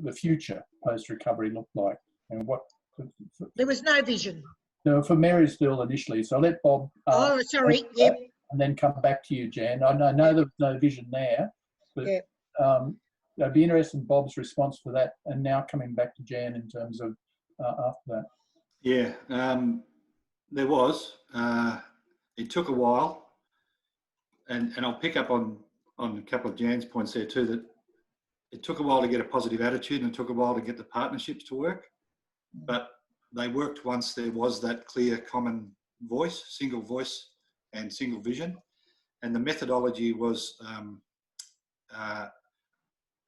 the future post-recovery looked like? And what? There was no vision. No, for Marysville initially. So I'll let Bob. Oh, sorry. Yep. And then come back to you, Jan. I know there was no vision there, but yep. I'd be interested in Bob's response to that. And now coming back to Jan in terms of after that. Yeah, there was. It took a while, and I'll pick up on a couple of Jan's points there too, that it took a while to get a positive attitude and it took a while to get the partnerships to work, but they worked once there was that clear common voice, single voice and single vision. And the methodology was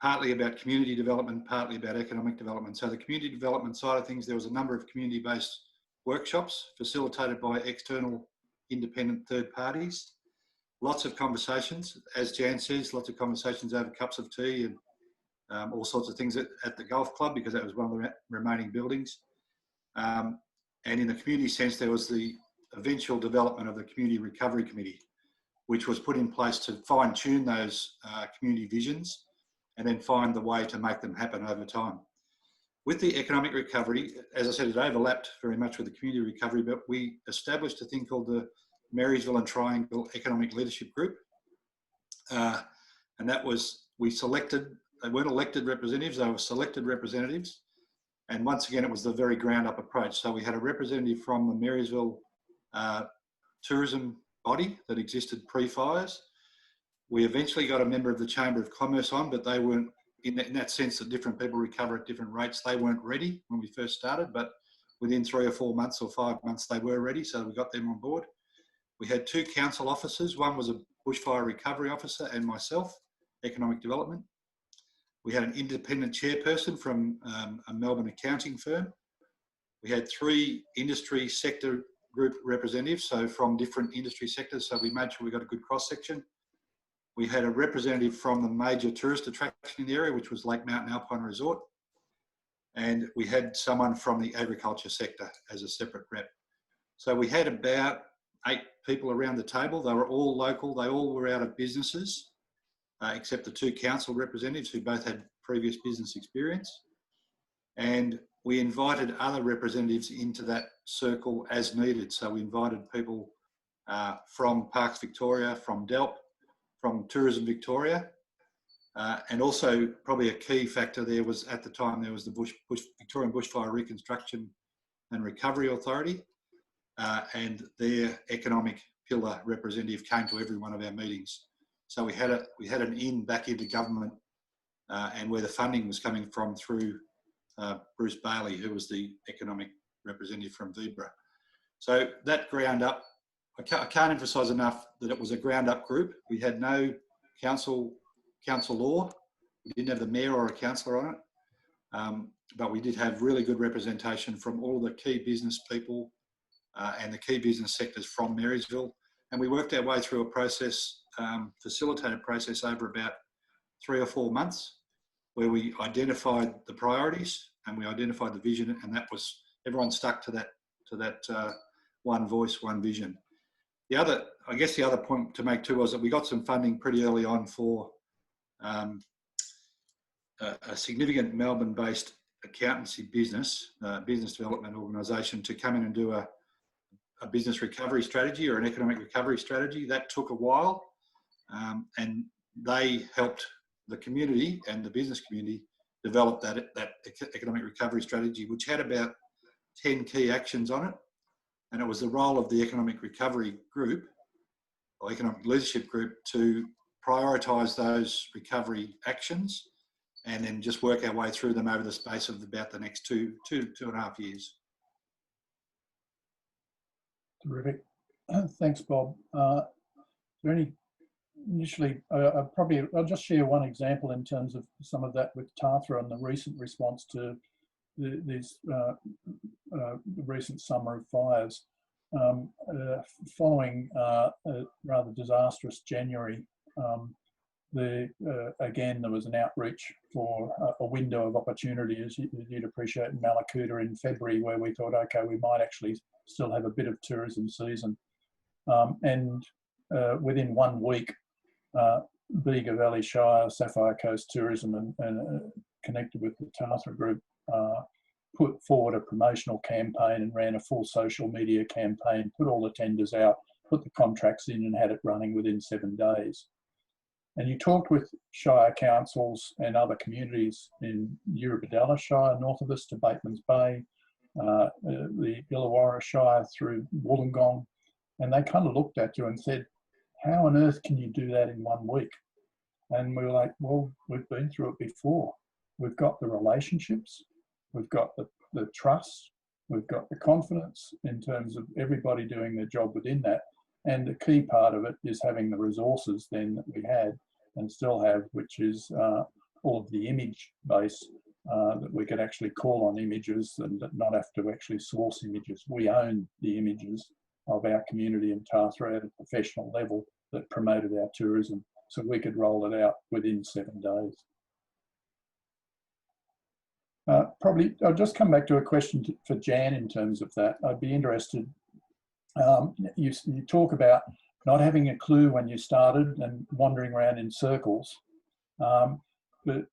partly about community development, partly about economic development. So the community development side of things, there was a number of community-based workshops facilitated by external independent third parties. Lots of conversations, as Jan says, lots of conversations over cups of tea and all sorts of things at the golf club, because that was one of the remaining buildings. And in the community sense, there was the eventual development of the Community Recovery Committee, which was put in place to fine-tune those community visions and then find the way to make them happen over time. With the economic recovery, as I said, it overlapped very much with the community recovery, but we established a thing called the Marysville and Triangle Economic Leadership Group. And that was, we selected, they weren't elected representatives, they were selected representatives. And once again, it was the very ground up approach. So we had a representative from the Marysville tourism body that existed pre-fires. We eventually got a member of the Chamber of Commerce on, but they weren't, in that sense that different people recover at different rates, they weren't ready when we first started, but within 3 or 4 months or 5 months, they were ready. So we got them on board. We had 2 council officers. One was a bushfire recovery officer and myself, economic development. We had an independent chairperson from a Melbourne accounting firm. We had 3 industry sector group representatives, so from different industry sectors. So we made sure we got a good cross section. We had a representative from the major tourist attraction in the area, which was Lake Mountain Alpine Resort. And we had someone from the agriculture sector as a separate rep. So we had about 8 people around the table. They were all local. They all were out of businesses, except the 2 council representatives who both had previous business experience. And we invited other representatives into that circle as needed. So we invited people from Parks Victoria, from DELP, from Tourism Victoria, and also probably a key factor there was, at the time, there was the Victorian Bushfire Reconstruction and Recovery Authority, and their economic pillar representative came to every one of our meetings. So we had an in back into government, and where the funding was coming from through Bruce Bailey, who was the economic representative from Vibra. So that ground up, I can't emphasise enough that it was a ground up group. We had no council law. We didn't have the mayor or a councillor on it, but we did have really good representation from all the key business people, and the key business sectors from Marysville. And we worked our way through a process, facilitated process over about 3 or 4 months, where we identified the priorities and we identified the vision, and that was, everyone stuck to that one voice, one vision. The other point to make too was that we got some funding pretty early on for a significant Melbourne-based accountancy business development organisation to come in and do a business recovery strategy or an economic recovery strategy. That took a while, and they helped the community and the business community develop that economic recovery strategy, which had about 10 key actions on it. And it was the role of the Economic Recovery Group, or Economic Leadership Group, to prioritise those recovery actions and then just work our way through them over the space of about the next two and a half years. Terrific. Thanks, Bob. Is there any initially, I'll just share one example in terms of some of that with Tathra and the recent response to the recent summer of fires. Following a rather disastrous January, again, there was an outreach for a window of opportunity, as you'd appreciate, in Mallacoota in February, where we thought, okay, we might actually still have a bit of tourism season. And within 1 week, Bega Valley Shire, Sapphire Coast Tourism and connected with the Tathra Group, put forward a promotional campaign and ran a full social media campaign, put all the tenders out, put the contracts in and had it running within 7 days. And you talked with Shire councils and other communities in Eurobodalla Shire, north of us to Bateman's Bay, the Illawarra Shire through Wollongong, and they kind of looked at you and said, how on earth can you do that in 1 week? And we were like, well, we've been through it before. We've got the relationships, we've got the trust, we've got the confidence in terms of everybody doing their job within that. And the key part of it is having the resources then that we had and still have, which is all of the image base that we could actually call on images and not have to actually source images. We own the images of our community in Tathra at a professional level that promoted our tourism, so we could roll it out within 7 days. Probably, I'll just come back to a question for Jan in terms of that. I'd be interested, you talk about not having a clue when you started and wandering around in circles, but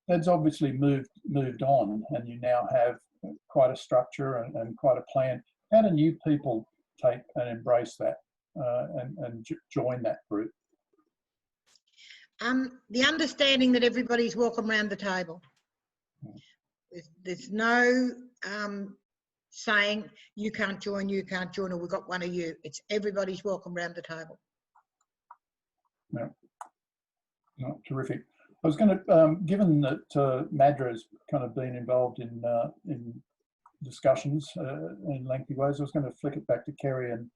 that's obviously moved on, and you now have quite a structure and quite a plan. How do new people take and embrace that and join that group? The understanding that everybody's welcome around the table. There's no saying you can't join, or we've got one of you. It's everybody's welcome around the table. No, terrific. I was going to, given that Madra has kind of been involved in discussions in lengthy ways, I was going to flick it back to Kerry and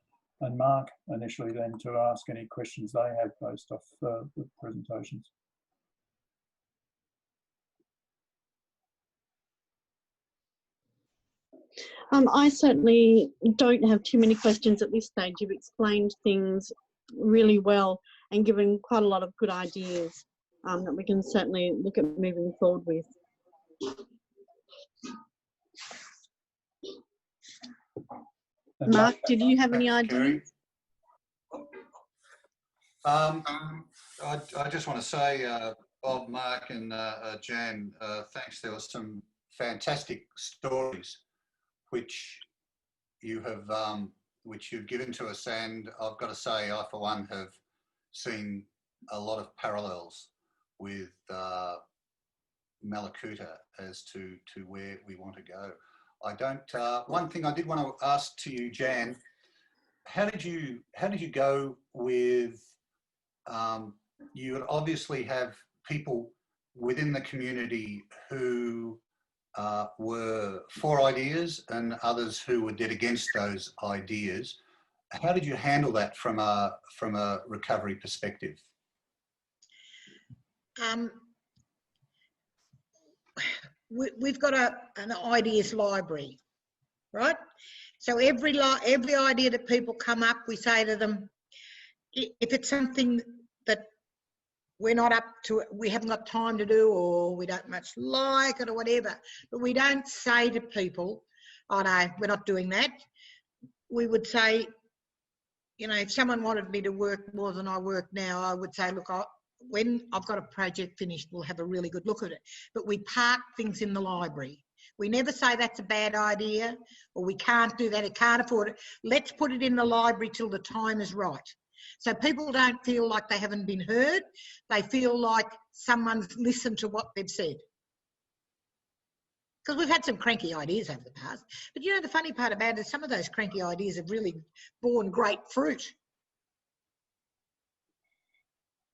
Mark initially then to ask any questions they have based off the presentations. I certainly don't have too many questions at this stage. You've explained things really well and given quite a lot of good ideas that we can certainly look at moving forward with. Mark, did you have any ideas? I just want to say, Bob, Mark and Jan, thanks. There were some fantastic stories which you've given to us, and I've got to say, I for one have seen a lot of parallels with Mallacoota as to where we want to go. I don't. One thing I did want to ask to you, Jan, how did you go with? You would obviously have people within the community who were for ideas and others who were dead against those ideas. How did you handle that from a recovery perspective? We've got an ideas library, right? So every idea that people come up, we say to them, if it's something that we're not up to it, we haven't got time to do, or we don't much like it or whatever, but we don't say to people, oh no, we're not doing that. We would say, you know, if someone wanted me to work more than I work now, I would say, look, when I've got a project finished, we'll have a really good look at it. But we park things in the library. We never say that's a bad idea, or we can't do that, it can't afford it. Let's put it in the library till the time is right. So people don't feel like they haven't been heard. They feel like someone's listened to what they've said. Because we've had some cranky ideas over the past. But you know, the funny part about it is some of those cranky ideas have really borne great fruit.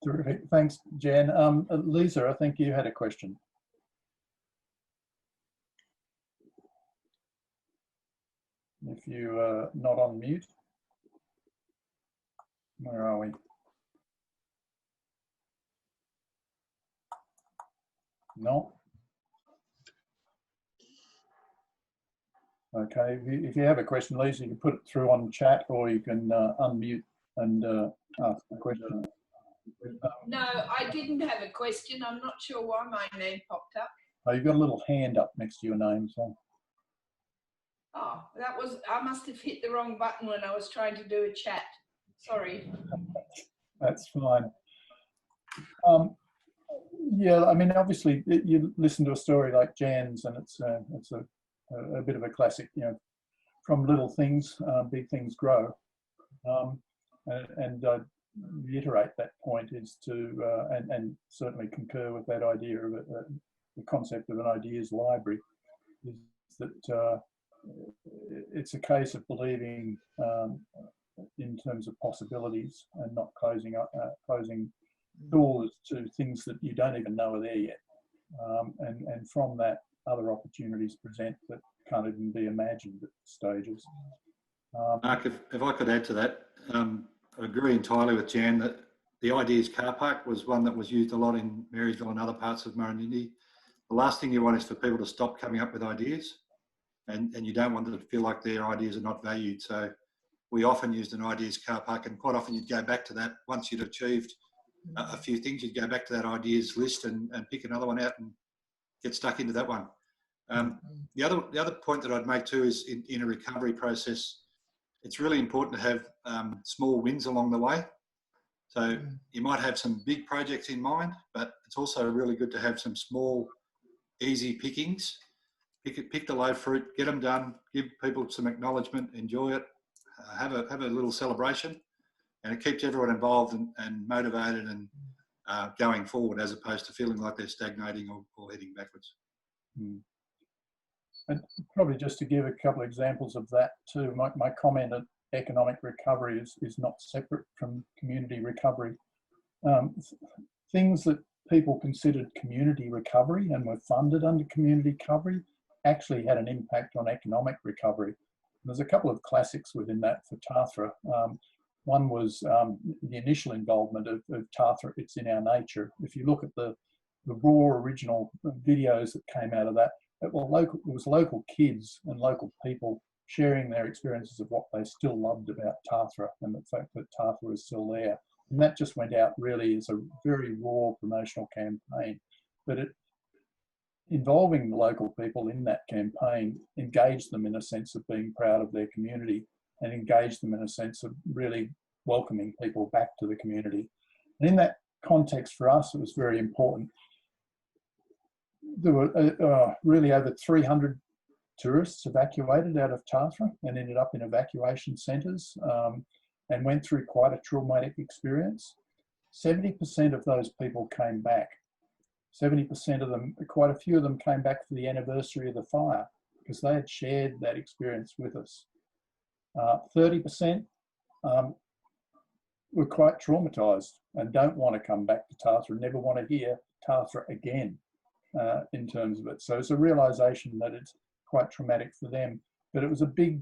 Terrific. Thanks, Jan. Lisa, I think you had a question. If you not on mute. Where are we? No. Okay, if you have a question, Lisa, you can put it through on chat, or you can unmute and ask the question. No, I didn't have a question. I'm not sure why my name popped up. Oh, you've got a little hand up next to your name, so. Oh, that was, I must have hit the wrong button when I was trying to do a chat. Sorry. That's fine. Yeah, I mean, obviously, you listen to a story like Jan's, and it's a bit of a classic. You know, from little things, big things grow. And reiterate that point is to, and certainly concur with that idea of the concept of an ideas library, is that it's a case of believing in terms of possibilities and not closing doors to things that you don't even know are there yet. And from that, other opportunities present that can't even be imagined at stages. Mark, if I could add to that, I agree entirely with Jan that the ideas car park was one that was used a lot in Marysville and other parts of Murrumbidgee. The last thing you want is for people to stop coming up with ideas, and you don't want them to feel like their ideas are not valued. So we often used an ideas car park, and quite often you'd go back to that once you'd achieved a few things. You'd go back to that ideas list and pick another one out and get stuck into that one. The other point that I'd make too is in a recovery process, it's really important to have small wins along the way. So you might have some big projects in mind, but it's also really good to have some small, easy pickings. Pick the low fruit, get them done, give people some acknowledgement, enjoy it, have a little celebration, and it keeps everyone involved and motivated and going forward, as opposed to feeling like they're stagnating or heading backwards. And probably just to give a couple of examples of that too, my comment on economic recovery is not separate from community recovery. Things that people considered community recovery and were funded under community recovery actually had an impact on economic recovery. There's a couple of classics within that for Tathra. One was the initial involvement of Tathra, It's in Our Nature. If you look at the raw original videos that came out of that, it was local kids and local people sharing their experiences of what they still loved about Tathra and the fact that Tathra is still there. And that just went out really as a very raw promotional campaign. But it, involving the local people in that campaign, engaged them in a sense of being proud of their community and engaged them in a sense of really welcoming people back to the community. And in that context for us, it was very important. There were really over 300 tourists evacuated out of Tathra and ended up in evacuation centres and went through quite a traumatic experience. 70% of those people came back. 70% of them, quite a few of them came back for the anniversary of the fire because they had shared that experience with us. 30% were quite traumatised and don't want to come back to Tathra, never want to hear Tathra again in terms of it. So it's a realisation that it's quite traumatic for them. But it was a big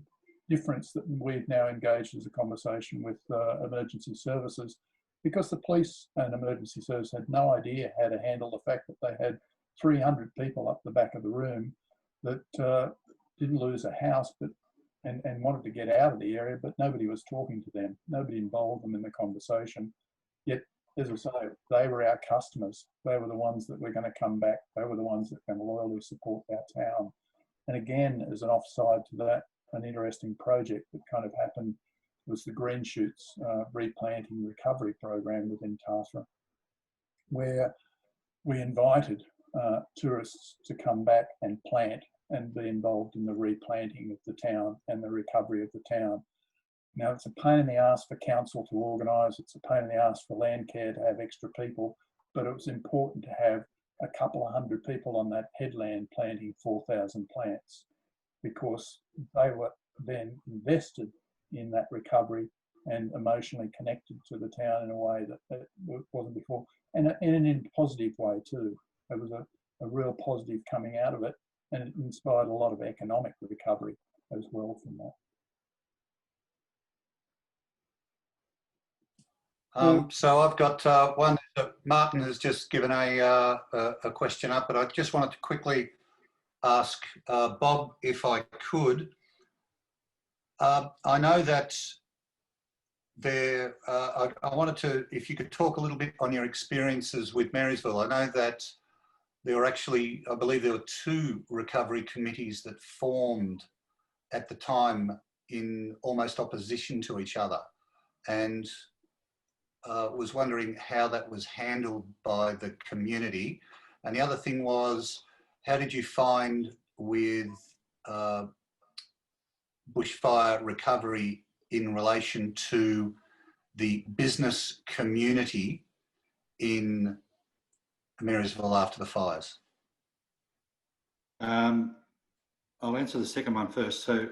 difference that we've now engaged as a conversation with emergency services, because the police and emergency service had no idea how to handle the fact that they had 300 people up the back of the room that didn't lose a house but and wanted to get out of the area, but nobody was talking to them. Nobody involved them in the conversation. Yet, as I say, they were our customers. They were the ones that were going to come back. They were the ones that were going to loyally support our town. And again, as an offside to that, an interesting project that kind of happened was the Green Shoots replanting recovery program within Tathra, where we invited tourists to come back and plant and be involved in the replanting of the town and the recovery of the town. Now, it's a pain in the arse for council to organise, it's a pain in the arse for Landcare to have extra people, but it was important to have a couple of hundred people on that headland planting 4,000 plants, because they were then invested in that recovery and emotionally connected to the town in a way that wasn't before, and in a positive way too. There was a real positive coming out of it, and it inspired a lot of economic recovery as well from that. So I've got one that Martin has just given a question up, but I just wanted to quickly ask Bob if I could. I know that I wanted to, if you could talk a little bit on your experiences with Marysville. I know that there were actually, I believe there were 2 recovery committees that formed at the time in almost opposition to each other, and was wondering how that was handled by the community. And the other thing was, how did you find with bushfire recovery in relation to the business community in Marysville after the fires? I'll answer the second one first. So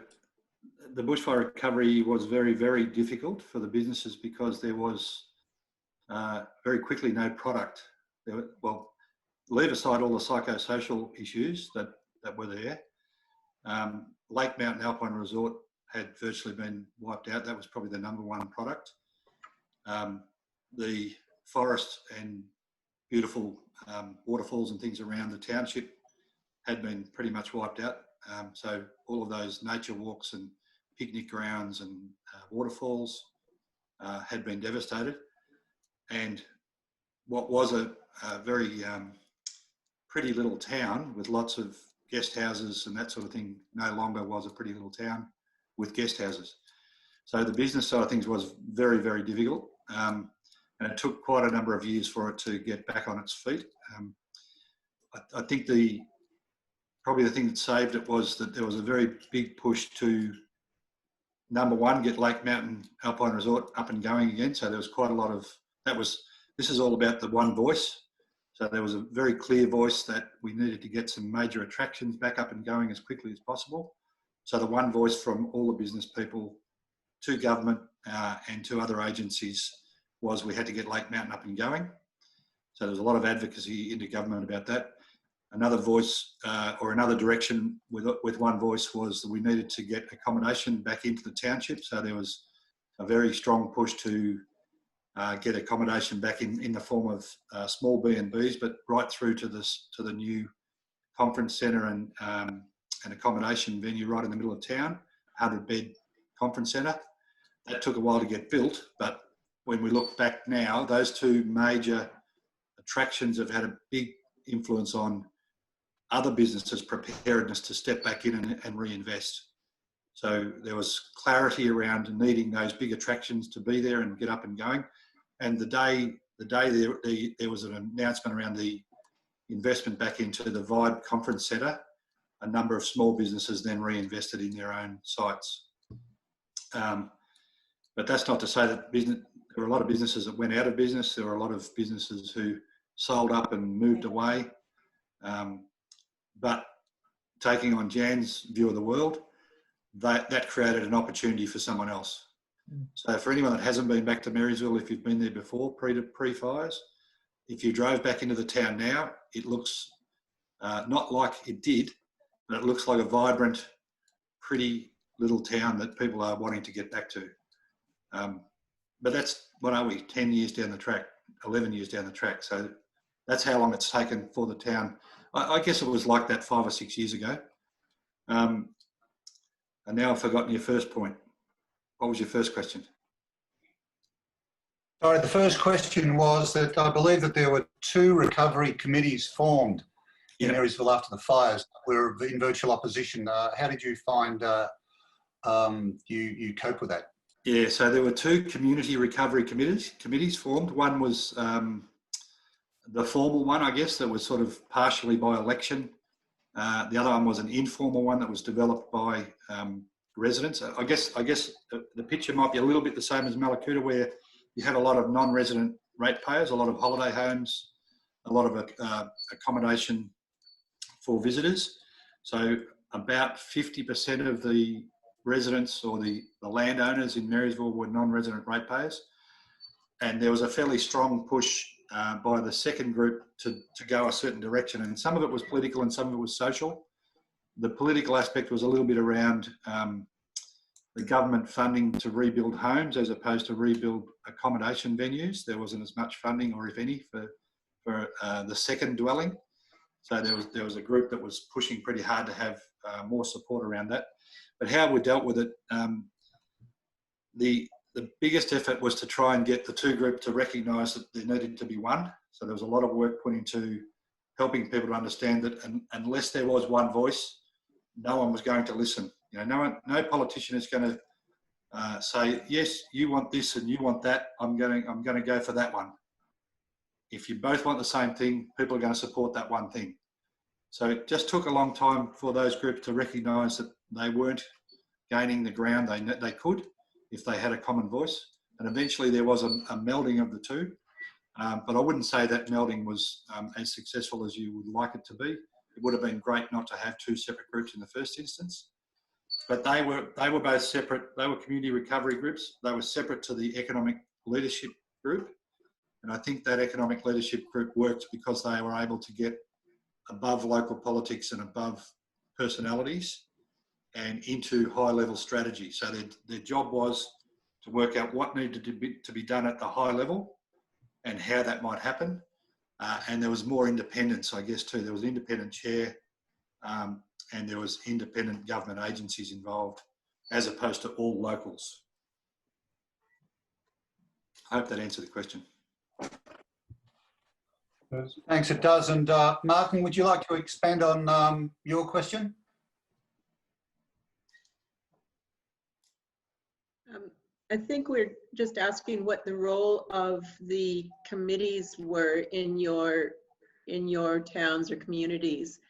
the bushfire recovery was very, very difficult for the businesses because there was very quickly no product. Well, leave aside all the psychosocial issues that were there. Lake Mountain Alpine Resort had virtually been wiped out. That was probably the #1 product. The forest and beautiful waterfalls and things around the township had been pretty much wiped out. So all of those nature walks and picnic grounds and waterfalls had been devastated. And what was a very pretty little town with lots of guest houses and that sort of thing no longer was a pretty little town with guest houses. So the business side of things was very, very difficult. And it took quite a number of years for it to get back on its feet. I think probably the thing that saved it was that there was a very big push to, #1, get Lake Mountain Alpine Resort up and going again. So there was quite a lot of, this is all about the one voice. So there was a very clear voice that we needed to get some major attractions back up and going as quickly as possible. So the one voice from all the business people to government and to other agencies was we had to get Lake Mountain up and going. So there's a lot of advocacy into government about that. Another voice or another direction with one voice was that we needed to get accommodation back into the township. So there was a very strong push to get accommodation back in the form of small B&Bs, but right through to the new conference centre and an accommodation venue right in the middle of town, 100-bed conference centre. That took a while to get built, but when we look back now, those 2 major attractions have had a big influence on other businesses' preparedness to step back in and reinvest. So there was clarity around needing those big attractions to be there and get up and going. And the day there was an announcement around the investment back into the Vibe Conference Centre, a number of small businesses then reinvested in their own sites. But that's not to say that there were a lot of businesses that went out of business. There were a lot of businesses who sold up and moved away. But taking on Jan's view of the world, that created an opportunity for someone else. So for anyone that hasn't been back to Marysville, if you've been there before, pre-fires, if you drove back into the town now, it looks not like it did, but it looks like a vibrant, pretty little town that people are wanting to get back to. But that's, what are we, 10 years down the track, 11 years down the track. So that's how long it's taken for the town. I guess it was like that 5 or 6 years ago. And now I've forgotten your first point. What was your first question? Sorry, the first question was that I believe that there were 2 recovery committees formed in Marysville after the fires. We're in virtual opposition. How did you find you cope with that? Yeah, so there were 2 community recovery committees formed. One was the formal one, I guess, that was sort of partially by election. The other one was an informal one that was developed by residents. I guess the picture might be a little bit the same as Mallacoota, where you had a lot of non-resident ratepayers, a lot of holiday homes, a lot of accommodation for visitors. So about 50% of the residents or the landowners in Marysville were non-resident ratepayers. And there was a fairly strong push by the second group to go a certain direction. And some of it was political and some of it was social. The political aspect was a little bit around the government funding to rebuild homes as opposed to rebuild accommodation venues. There wasn't as much funding, or if any, for the second dwelling. So there was a group that was pushing pretty hard to have more support around that. But how we dealt with it, the biggest effort was to try and get the 2 groups to recognise that there needed to be one. So there was a lot of work put into helping people to understand that unless there was one voice, no one was going to listen. You know, no politician is going to say, yes, you want this and you want that. I'm going to go for that one. If you both want the same thing, people are going to support that one thing. So it just took a long time for those groups to recognise that they weren't gaining the ground they could if they had a common voice. And eventually there was a melding of the 2. But I wouldn't say that melding was as successful as you would like it to be. It would have been great not to have 2 separate groups in the first instance. But they were both separate. They were community recovery groups. They were separate to the economic leadership group. And I think that economic leadership group worked because they were able to get above local politics and above personalities and into high-level strategy. So their job was to work out what needed to be done at the high level and how that might happen. And there was more independence, I guess, too. There was an independent chair and there was independent government agencies involved, as opposed to all locals. I hope that answered the question. Thanks, it does. And Martin, would you like to expand on your question? I think we're just asking what the role of the committees were in your towns or communities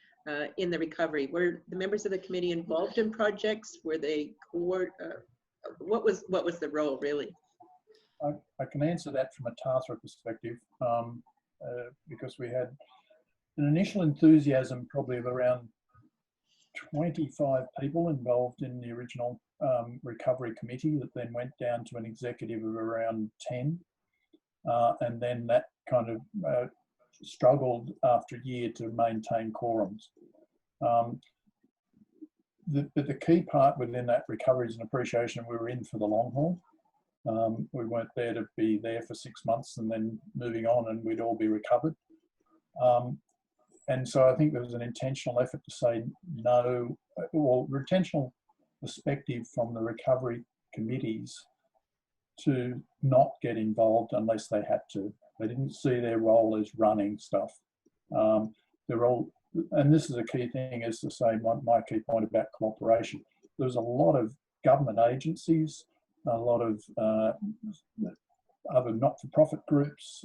in the recovery. Were the members of the committee involved in projects? Were they what was the role really? I can answer that from a TASRA perspective because we had an initial enthusiasm probably of around 25 people involved in the original recovery committee that then went down to an executive of around 10. And then that kind of struggled after a year to maintain quorums. But the key part within that recovery is an appreciation we were in for the long haul. We weren't there to be there for 6 months and then moving on and we'd all be recovered. And so I think there was an intentional effort to say no, or intentional perspective from the recovery committees to not get involved unless they had to. They didn't see their role as running stuff. They're all, and this is a key thing, is to say my key point about cooperation. There's a lot of government agencies, a lot of other not-for-profit groups,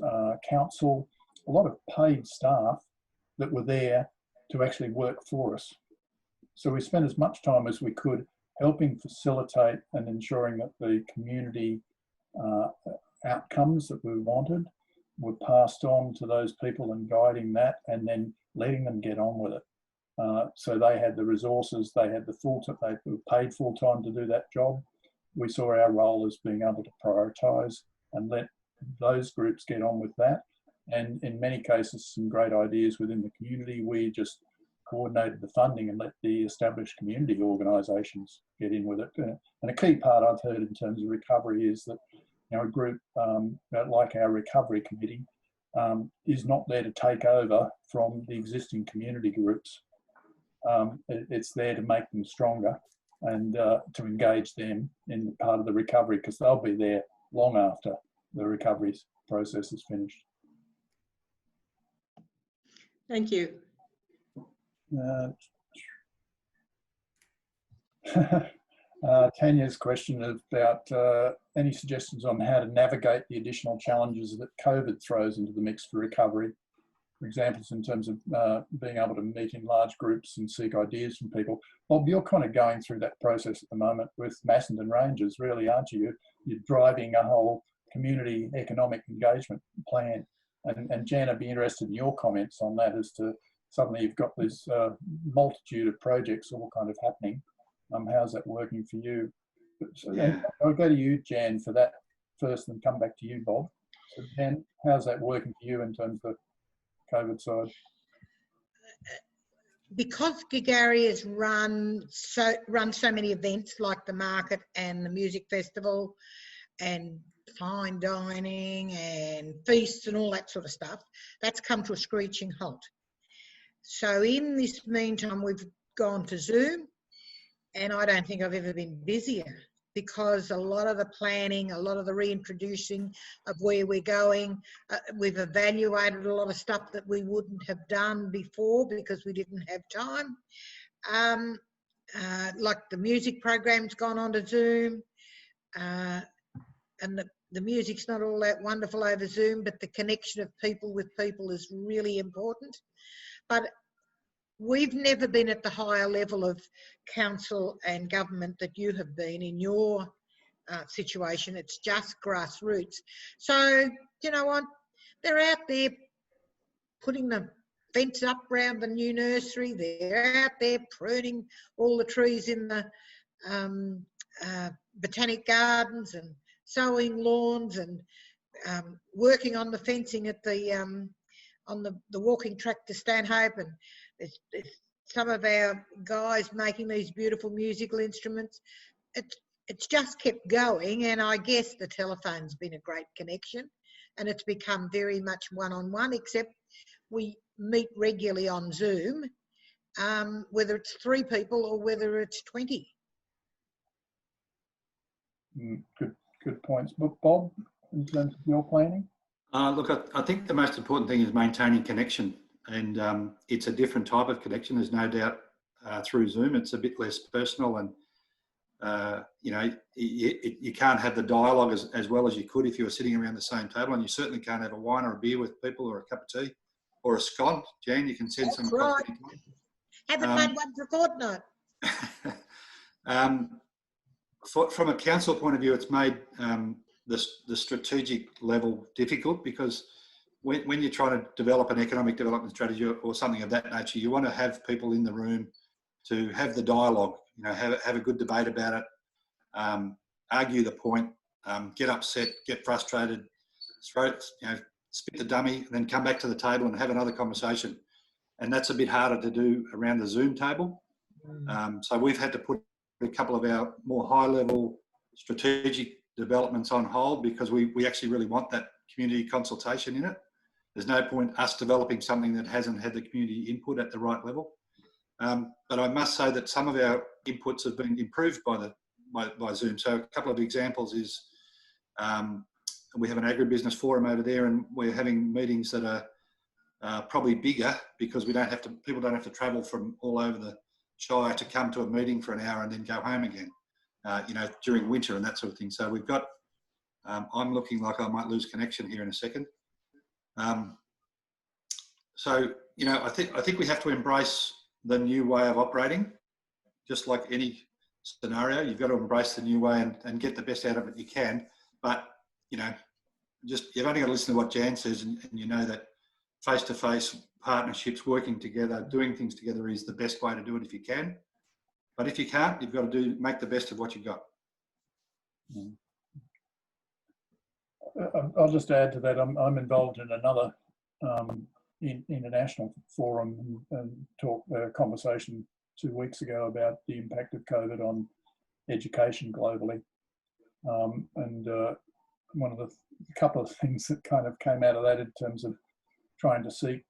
council, a lot of paid staff that were there to actually work for us. So we spent as much time as we could helping facilitate and ensuring that the community outcomes that we wanted were passed on to those people and guiding that and then letting them get on with it. So they had the resources, they had the they were paid full time to do that job. We saw our role as being able to prioritise and let those groups get on with that. And in many cases, some great ideas within the community, we just coordinated the funding and let the established community organisations get in with it. And a key part I've heard in terms of recovery is that, you know, a group like our recovery committee is not there to take over from the existing community groups. It's there to make them stronger and to engage them in part of the recovery, because they'll be there long after the recovery process is finished. Thank you. Tanya's question about any suggestions on how to navigate the additional challenges that COVID throws into the mix for recovery. For examples in terms of being able to meet in large groups and seek ideas from people. Bob, you're kind of going through that process at the moment with Macedon Rangers, really, aren't you? You're driving a whole community economic engagement plan. And Jan, I'd be interested in your comments on that, as to suddenly you've got this multitude of projects all kind of happening. How's that working for you? So I'll go to you, Jan, for that first, and come back to you, Bob. So Jan, how's that working for you in terms of the COVID side? Because Gagaria has run so many events like the market and the music festival and fine dining and feasts and all that sort of stuff, that's come to a screeching halt. So in this meantime, we've gone to Zoom, and I don't think I've ever been busier, because a lot of the planning, a lot of the reintroducing of where we're going, we've evaluated a lot of stuff that we wouldn't have done before because we didn't have time. Like the music program's gone on to Zoom, and the music's not all that wonderful over Zoom, but the connection of people with people is really important. But we've never been at the higher level of council and government that you have been in your situation. It's just grassroots. So, you know what, they're out there putting the fence up around the new nursery. They're out there pruning all the trees in the botanic gardens and sowing lawns and working on the fencing at the on the walking track to Stanhope, and there's some of our guys making these beautiful musical instruments. It's just kept going, and I guess the telephone's been a great connection, and it's become very much one-on-one, except we meet regularly on Zoom, whether it's 3 people or whether it's 20. Good points. But Bob, in terms of your planning? Look, I think the most important thing is maintaining connection, and it's a different type of connection. There's no doubt through Zoom, it's a bit less personal, and you know, you can't have the dialogue as well as you could if you were sitting around the same table, and you certainly can't have a wine or a beer with people, or a cup of tea, or a scone. Jan, you can send some. Right. Haven't had one for a fortnight. From a council point of view, it's made the strategic level difficult, because when you're trying to develop an economic development strategy or something of that nature, you want to have people in the room to have the dialogue, you know, have a good debate about it, argue the point, get upset, get frustrated, spit the dummy, and then come back to the table and have another conversation. And that's a bit harder to do around the Zoom table. So we've had to put a couple of our more high-level strategic developments on hold, because we actually really want that community consultation in it. There's no point us developing something that hasn't had the community input at the right level. But I must say that some of our inputs have been improved by Zoom. So a couple of examples is we have an agribusiness forum over there, and we're having meetings that are probably bigger, because people don't have to travel from all over the Shire to come to a meeting for an hour and then go home again, you know, during winter and that sort of thing. So we've got, I'm looking like I might lose connection here in a second. So, you know, I think we have to embrace the new way of operating. Just like any scenario, you've got to embrace the new way and get the best out of it you can. But, you know, you've only got to listen to what Jan says, and you know that face-to-face partnerships, working together, doing things together is the best way to do it if you can. But if you can't, you've got to make the best of what you've got. I'll just add to that. I'm involved in another international forum and conversation 2 weeks ago about the impact of COVID on education globally. And one of the couple of things that kind of came out of that in terms of trying to seek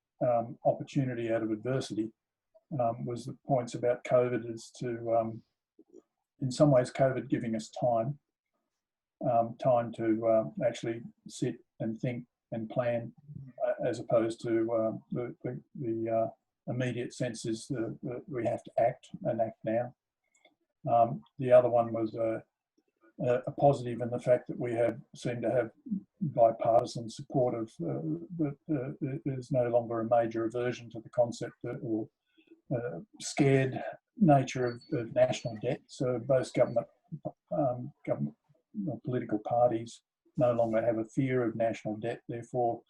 opportunity out of adversity was the points about COVID, as to in some ways COVID giving us time to actually sit and think and plan, as opposed to the immediate sense is that we have to act and act now. The other one was a positive in the fact that we seem to have bipartisan support of that there's no longer a major aversion to the concept or scared nature of national debt. So both government political parties no longer have a fear of national debt. Therefore,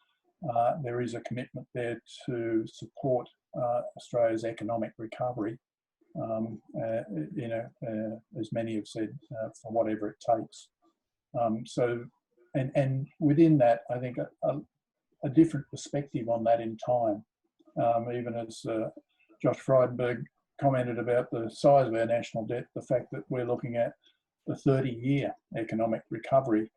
there is a commitment there to support Australia's economic recovery. As many have said, for whatever it takes. And within that, I think a different perspective on that in time, even as Josh Frydenberg commented about the size of our national debt, the fact that we're looking at the 30-year economic recovery,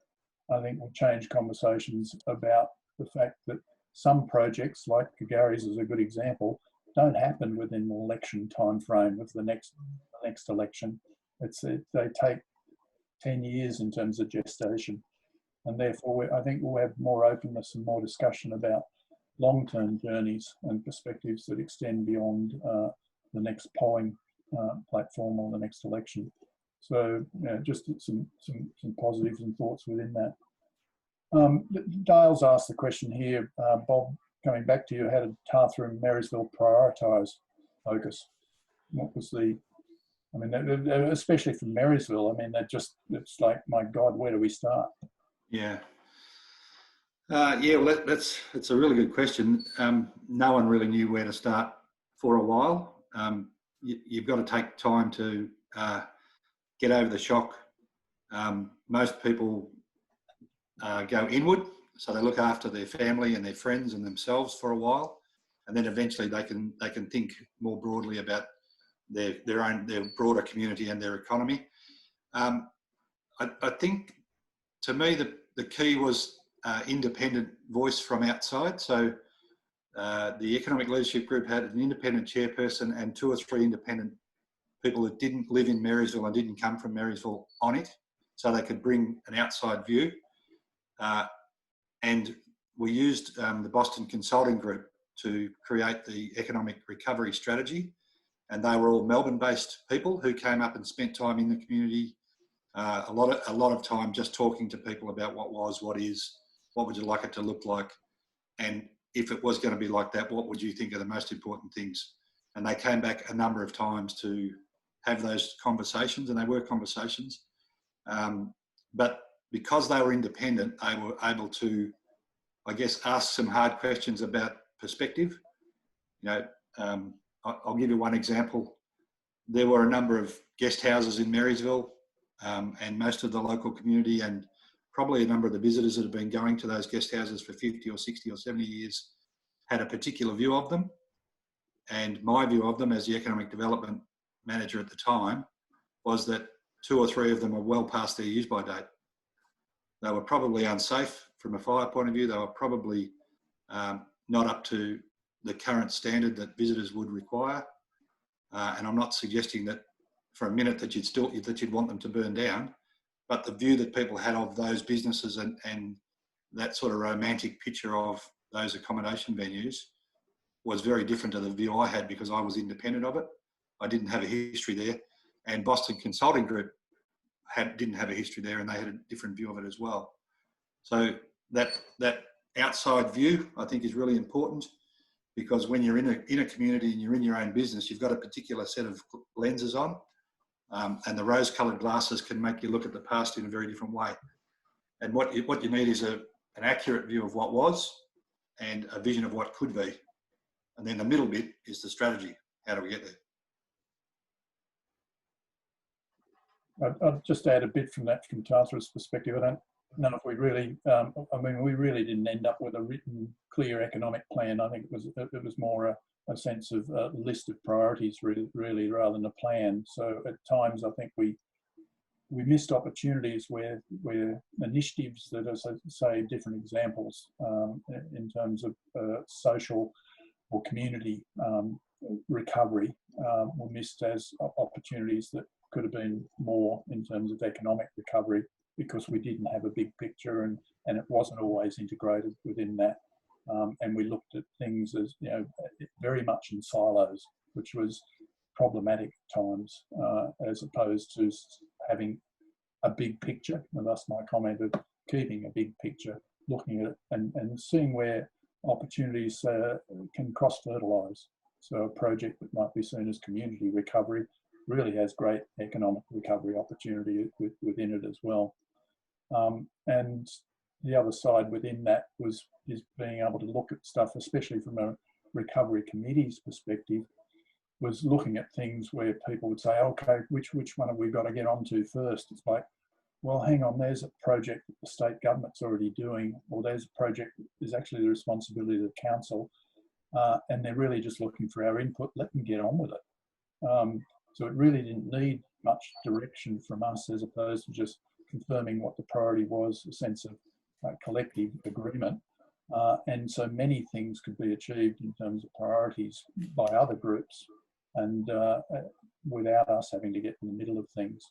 I think will change conversations about the fact that some projects, like Gary's is a good example, don't happen within the election time frame of the next election. They take 10 years in terms of gestation, and therefore I think we'll have more openness and more discussion about long-term journeys and perspectives that extend beyond the next polling platform or the next election. So just some positives and thoughts within that. Dale's asked the question here, Bob, coming back to you, how did Tarthra and Marysville prioritise focus? What was especially from Marysville, it's like, my God, where do we start? Yeah. Well, it's a really good question. No one really knew where to start for a while. You've got to take time to get over the shock. Most people go inward, so they look after their family and their friends and themselves for a while, and then eventually they can think more broadly about their broader community and their economy. I think, to me, the key was independent voice from outside. So the Economic Leadership Group had an independent chairperson and 2 or 3 independent people that didn't live in Marysville and didn't come from Marysville on it, so they could bring an outside view. And we used the Boston Consulting Group to create the economic recovery strategy. And they were all Melbourne-based people who came up and spent time in the community, a lot of time just talking to people about what is, what would you like it to look like, and if it was going to be like that, what would you think are the most important things? And they came back a number of times to have those conversations, and they were conversations. But because they were independent, they were able to, I guess, ask some hard questions about perspective. I'll give you one example. There were a number of guest houses in Marysville, and most of the local community and probably a number of the visitors that have been going to those guest houses for 50 or 60 or 70 years had a particular view of them. And my view of them as the economic development manager at the time was that 2 or 3 of them were well past their use-by date. They were probably unsafe from a fire point of view. They were probably not up to the current standard that visitors would require. And I'm not suggesting that for a minute that you'd want them to burn down, but the view that people had of those businesses and that sort of romantic picture of those accommodation venues was very different to the view I had, because I was independent of it. I didn't have a history there, and Boston Consulting Group didn't have a history there, and they had a different view of it as well. So that outside view, I think, is really important, because when you're in a community and you're in your own business, you've got a particular set of lenses on, and the rose-coloured glasses can make you look at the past in a very different way. And what you need is an accurate view of what was and a vision of what could be. And then the middle bit is the strategy. How do we get there? I'll just add a bit from Tarthra's perspective. I don't know if we really, we really didn't end up with a written, clear economic plan. I think it was more a sense of a list of priorities, really, rather than a plan. So at times, I think we missed opportunities where initiatives that are, say, different examples in terms of social or community recovery were missed as opportunities that could have been more in terms of economic recovery, because we didn't have a big picture, and it wasn't always integrated within that. And we looked at things as, you know, very much in silos, which was problematic at times, as opposed to having a big picture. And that's my comment of keeping a big picture, looking at it and seeing where opportunities can cross-fertilise. So a project that might be seen as community recovery really has great economic recovery opportunity within it as well. And the other side within that is being able to look at stuff, especially from a recovery committee's perspective, was looking at things where people would say, okay, which one have we got to get onto first? It's like, well, hang on, there's a project that the state government's already doing, or there's a project that is actually the responsibility of the council, and they're really just looking for our input. Let them get on with it. So it really didn't need much direction from us, as opposed to just confirming what the priority was, a sense of collective agreement. And so many things could be achieved in terms of priorities by other groups, and without us having to get in the middle of things.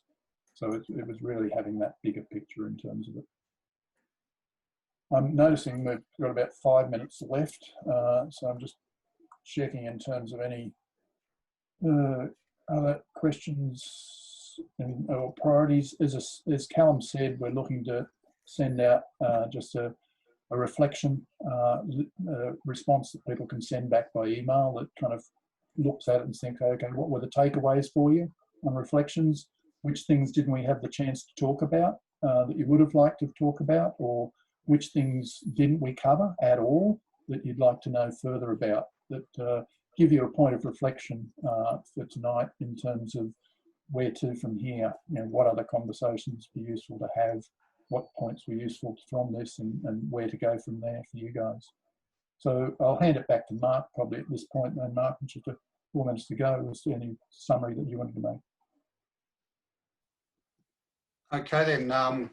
So it was really having that bigger picture in terms of it. I'm noticing we've got about 5 minutes left, so I'm just checking in terms of any other questions or priorities. As Callum said, we're looking to send out just a reflection response that people can send back by email that kind of looks at it and thinks, okay, what were the takeaways for you on reflections? Which things didn't we have the chance to talk about that you would have liked to talk about, or which things didn't we cover at all that you'd like to know further about, that give you a point of reflection for tonight in terms of where to from here. You know, what other conversations be useful to have, what points were useful from this, and where to go from there for you guys. So I'll hand it back to Mark probably at this point, and Mark, just 4 minutes to go. Was there any summary that you wanted to make? Okay then,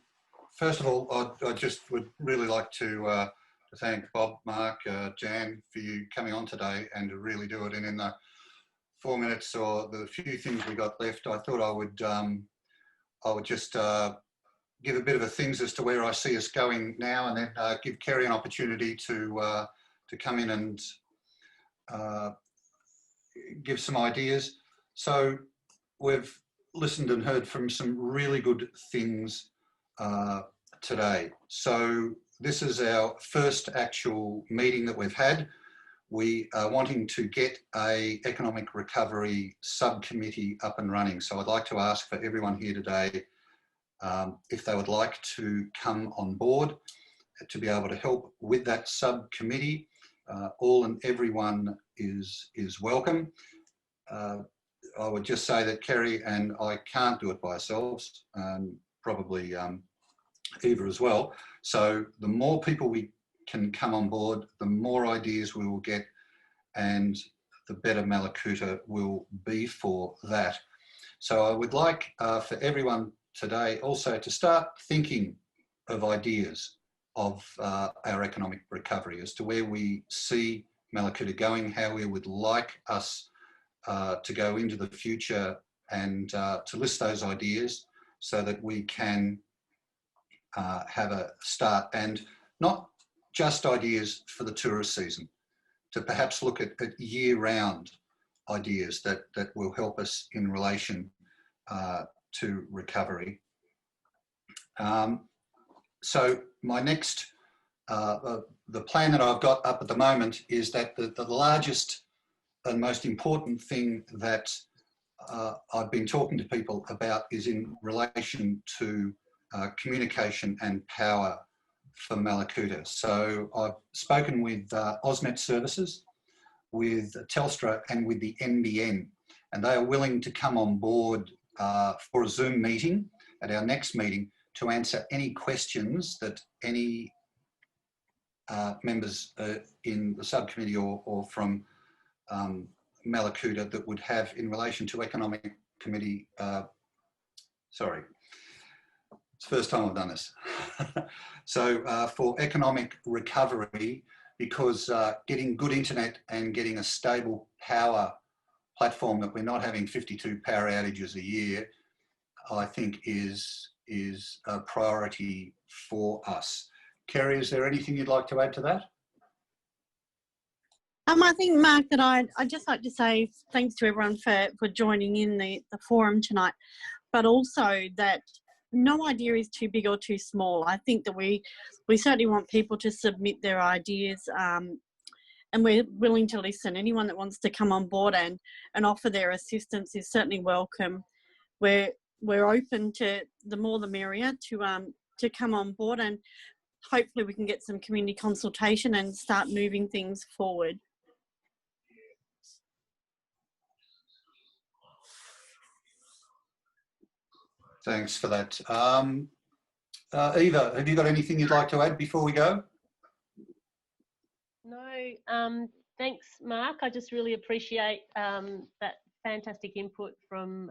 first of all, I just would really like to thank Bob, Mark, Jan for you coming on today and to really do it. And in the 4 minutes or the few things we got left, I thought I would just give a bit of a things as to where I see us going now, and then give Kerry an opportunity to come in and give some ideas. So we've listened and heard from some really good things today. So this is our first actual meeting that we've had. We are wanting to get an economic recovery subcommittee up and running. So I'd like to ask for everyone here today if they would like to come on board to be able to help with that subcommittee. All and everyone is welcome. I would just say that Kerry and I can't do it by ourselves, and probably Eva as well. So the more people we can come on board, the more ideas we will get, and the better Mallacoota will be for that. So I would like for everyone today also to start thinking of ideas of our economic recovery as to where we see Mallacoota going, how we would like us to go into the future, and to list those ideas so that we can have a start, and not just ideas for the tourist season, to perhaps look at year-round ideas that will help us in relation to recovery. So my next, the plan that I've got up at the moment is that the largest and most important thing that I've been talking to people about is in relation to communication and power for Mallacoota. So I've spoken with AusNet Services, with Telstra, and with the NBN, and they are willing to come on board for a Zoom meeting at our next meeting to answer any questions that any members in the subcommittee or from Mallacoota that would have in relation to economic committee. Sorry, it's the first time I've done this. So for economic recovery, because getting good internet and getting a stable power platform that we're not having 52 power outages a year I think is a priority for us. Kerry, is there anything you'd like to add to that? I think, Mark, that I'd just like to say thanks to everyone for joining in the forum tonight, but also that no idea is too big or too small. I think that we certainly want people to submit their ideas, and we're willing to listen. Anyone that wants to come on board and offer their assistance is certainly welcome. We're open to the more the merrier to come on board, and hopefully we can get some community consultation and start moving things forward. Thanks for that. Eva, have you got anything you'd like to add before we go? No, thanks, Mark. I just really appreciate that fantastic input from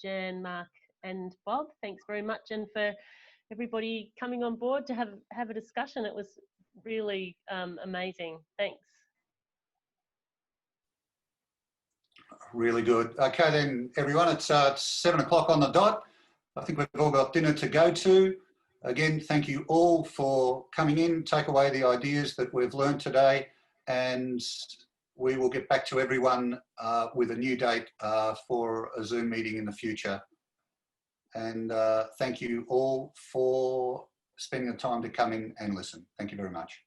Jan, Mark and Bob. Thanks very much, and for everybody coming on board to have a discussion. It was really amazing. Thanks. Really good. Okay then, everyone, it's 7 o'clock on the dot. I think we've all got dinner to go to. Again, thank you all for coming in. Take away the ideas that we've learned today, and we will get back to everyone with a new date for a Zoom meeting in the future. And thank you all for spending the time to come in and listen. Thank you very much.